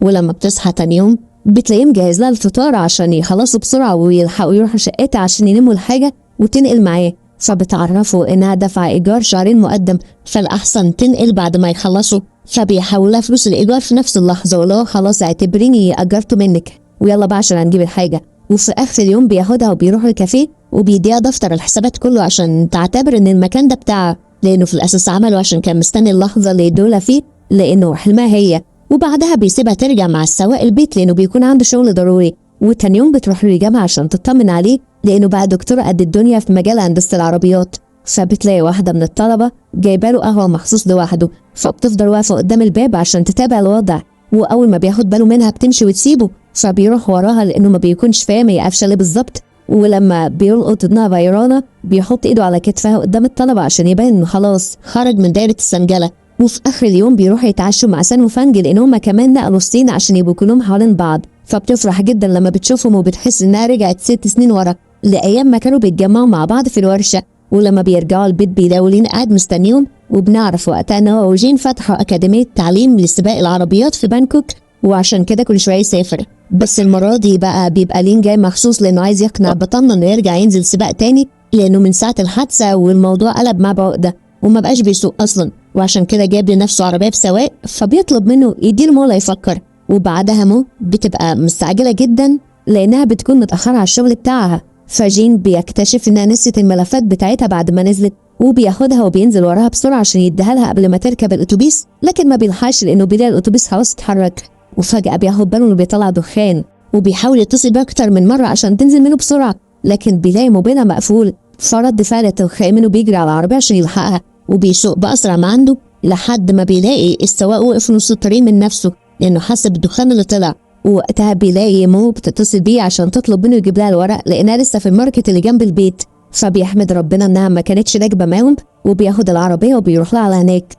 ولما بتصحى تاني يوم بتلاقيه مجهز لها الفطار عشان يخلصوا بسرعة ويلحقوا يروحوا شقتها عشان يناموا الحاجة وتنقل معاه. فبتعرفوا إنها دفع إيجار شهرين مقدم، فالأحسن تنقل بعد ما يخلصوا. فبيحولها فلوس الإيجار في نفس اللحظة، ولا خلاص اعتبريني أجرته منك ويلا بقى عشان هنجيب الحاجة. وفي آخر اليوم بياخدها وبيروح الكافيه وبيديها دفتر الحسابات كله عشان تعتبر إن المكان ده بتاعها، لأنه في الأساس عمله عشان كان مستني اللحظة اللي يدولها فيه لأنه حلمها هي. وبعدها بيسيبها ترجع مع السواق البيت لأنه بيكون عنده شغل ضروري. وتاني يوم بتروح له الجامعة عشان تطمن عليه لأنه بقى دكتور قد الدنيا في مجال هندسة العربيات. فبتلاقي واحدة من الطلبة جايبه له قهوة مخصوص لوحده، فبتفضل واقفة قدام الباب عشان تتابع الوضع. وأول ما بياخد باله منها بتمشي وتسيبه، فبيروح وراها لأنه ما بيكونش فاهم هي قافشة ليه بالظبط. ولما بيلقط إنها غيرانة بيحط إيده على كتفها قدام الطلبة عشان يبين إنه خلاص خرج من دايرة السنجلة. وفي آخر اليوم بيروحوا يتعشوا مع سان وفانج لأن هما كمان نقلوا الصين عشان يبقوا كلهم حوالين بعض. فبتفرح جدا لما بتشوفهم وبتحس إنها رجعت 6 سنين ورا لأيام ما كانوا بيتجمعوا مع بعض في الورشة. ولما بيرجعوا البيت بيلاقوا لين قاعد مستنيهم، وبنعرف وقتها إن هو وجين فتحوا أكاديمية تعليم لسباق العربيات في بانكوك، وعشان كده كل شوية يسافر. بس المرة دي بقى بيبقى لين جاي مخصوص لأنه عايز يقنع بطلنا إنه يرجع ينزل سباق تاني، لأنه من ساعة الحادثة والموضوع قلب معاه بعقدة وما بقاش بيسوق أصلا، وعشان كده جاب لنفسه عربية بسواق. فبيطلب منه يديله مهلة يفكر. وبعدها مو بتبقى مستعجلة جدا لأنها بتكون متأخرة على الشغل بتاعها. فجين بيكتشف إنها نسيت الملفات بتاعتها بعد ما نزلت، وبياخدها وبينزل وراها بسرعة عشان يديها لها قبل ما تركب الأتوبيس، لكن ما بيلحقش لأنه بيلاقي الأتوبيس خلاص اتحرك. وفجأة بياخد باله إنه بيطلع دخان، وبيحاول يتصل بيه أكتر من مرة عشان تنزل منه بسرعة، لكن بيلاقي موبايلها مقفول. فرد فعل تلقائي منه بيجري على العربية عشان يلحقها، وبيسوق بأسرع ما عنده لحد ما بيلاقي السواق وقف نص الطريق من نفسه لأنه حس بالدخان اللي طلع. ووقتها بيلاقي مو بتتصل بيه عشان تطلب منه يجيب لها الورق لأنها لسه في الماركت اللي جنب البيت. فبيحمد ربنا إنها ما كانتش راكبة معاهم، وبياخد العربية وبيروح لها على هناك.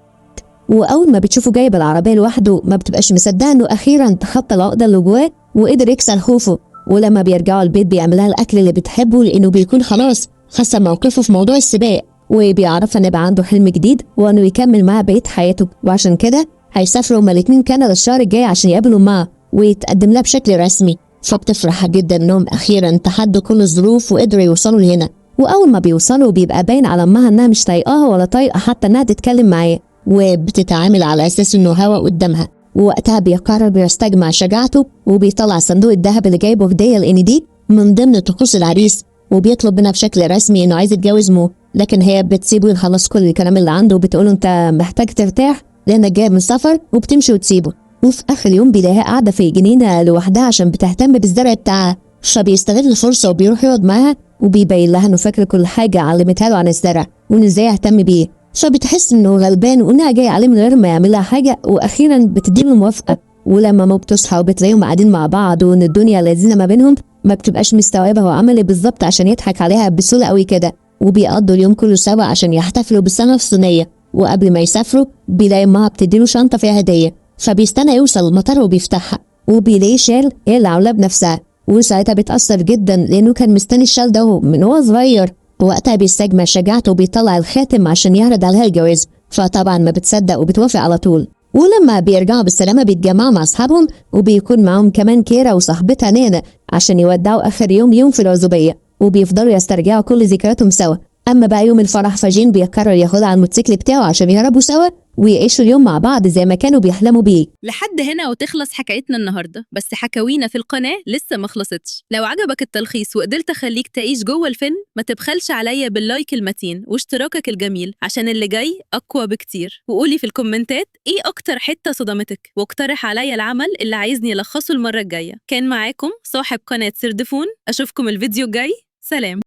وأول ما بتشوفه جايب العربية لوحده ما بتبقاش مصدقة إنه أخيرا تخطى العقدة اللي جواه وقدر يكسر خوفه. ولما بيرجعوا البيت بيعمل لها الأكل اللي بتحبه لأنه بيكون خلاص خسر موقفه في موضوع السباق، وبيعرف إن يبقى عنده حلم جديد وإنه يكمل معاه بقية حياته. وعشان كده هيسافروا هما الاتنين كندا الشهر الجاي عشان يقابلوا معاه ويتقدم لها بشكل رسمي. فبتفرح جدا إنهم أخيرا تحدوا كل الظروف وقدروا يوصلوا لهنا. وأول ما بيوصلوا بيبقى باين على أمها إنها مش طايقاها ولا طايقة حتى إنها تتكلم معاه، وبتتعامل على أساس إنه هوا قدامها. ووقتها بيقرر يستجمع شجاعته وبيطلع صندوق الذهب اللي جايبه هدية لإن دي من ضمن طقوس العريس، وبيطلب منها بشكل رسمي إنه عايز يتجوز مو. لكن هي بتسيبه يخلص كل الكلام اللي عنده وبتقوله أنت محتاج ترتاح لأنك جاي من سفر، وبتمشي وتسيبه. وفي آخر يوم بيلاقيها قاعدة في جنينة لوحدها عشان بتهتم بالزرع بتاعها، فبيستغل الفرصة وبيروح يقعد معاها وبيبين لها إنه فاكر كل حاجة علمتها له عن الزرع وإن إزاي يهتم بيه. فبتحس إنه غلبان وإنها جاية عليه من غير ما يعمل لها حاجة، وأخيرا بتديله الموافقة. ولما مو بتصحى وبتلاقيهم قاعدين مع بعض وإن الدنيا لذيذة ما بينهم ما بتبقاش مستوعبة هو عمل إيه بالظبط عشان يضحك عليها بسهولة قوي كده. وبيقضوا اليوم كله سوا عشان يحتفلوا بالسنة الصينية. وقبل ما يسافروا بيلاقي امها بتديله شنطة فيها هدية، فبيستنى يوصل المطار وبيفتحها وبيلاقي شال هي اللي عاملاه بنفسها. وساعتها بيتأثر جدا لأنه كان مستني الشال ده من هو صغير. ووقتها بيستجمع شجاعته وبيطلع الخاتم عشان يعرض عليها الجواز، فطبعا ما بتصدق وبتوافق على طول. ولما بيرجعوا بالسلامة بيتجمعوا مع أصحابهم وبيكون معاهم كمان كيرا وصاحبتها نانا عشان يودعوا آخر يوم في العزوبية، وبيفضلوا يسترجعوا كل ذكرياتهم سوا. أما بقى يوم الفرح فجين بيقرر ياخدها على الموتوسيكل بتاعه عشان يهربوا سوا ويعيشوا اليوم مع بعض زي ما كانوا بيحلموا بيه. لحد هنا وتخلص حكايتنا النهارده، بس حكاوينا في القناه لسه ما خلصتش. لو عجبك التلخيص وقدرت اخليك تعيش جوه الفيلم ما تبخلش عليا باللايك المتين واشتراكك الجميل عشان اللي جاي اقوى بكتير. وقولي في الكومنتات ايه اكتر حته صدمتك، واقترح عليا العمل اللي عايزني الخصه المره الجايه. كان معاكم صاحب قناه سردفون، اشوفكم الفيديو الجاي، سلام.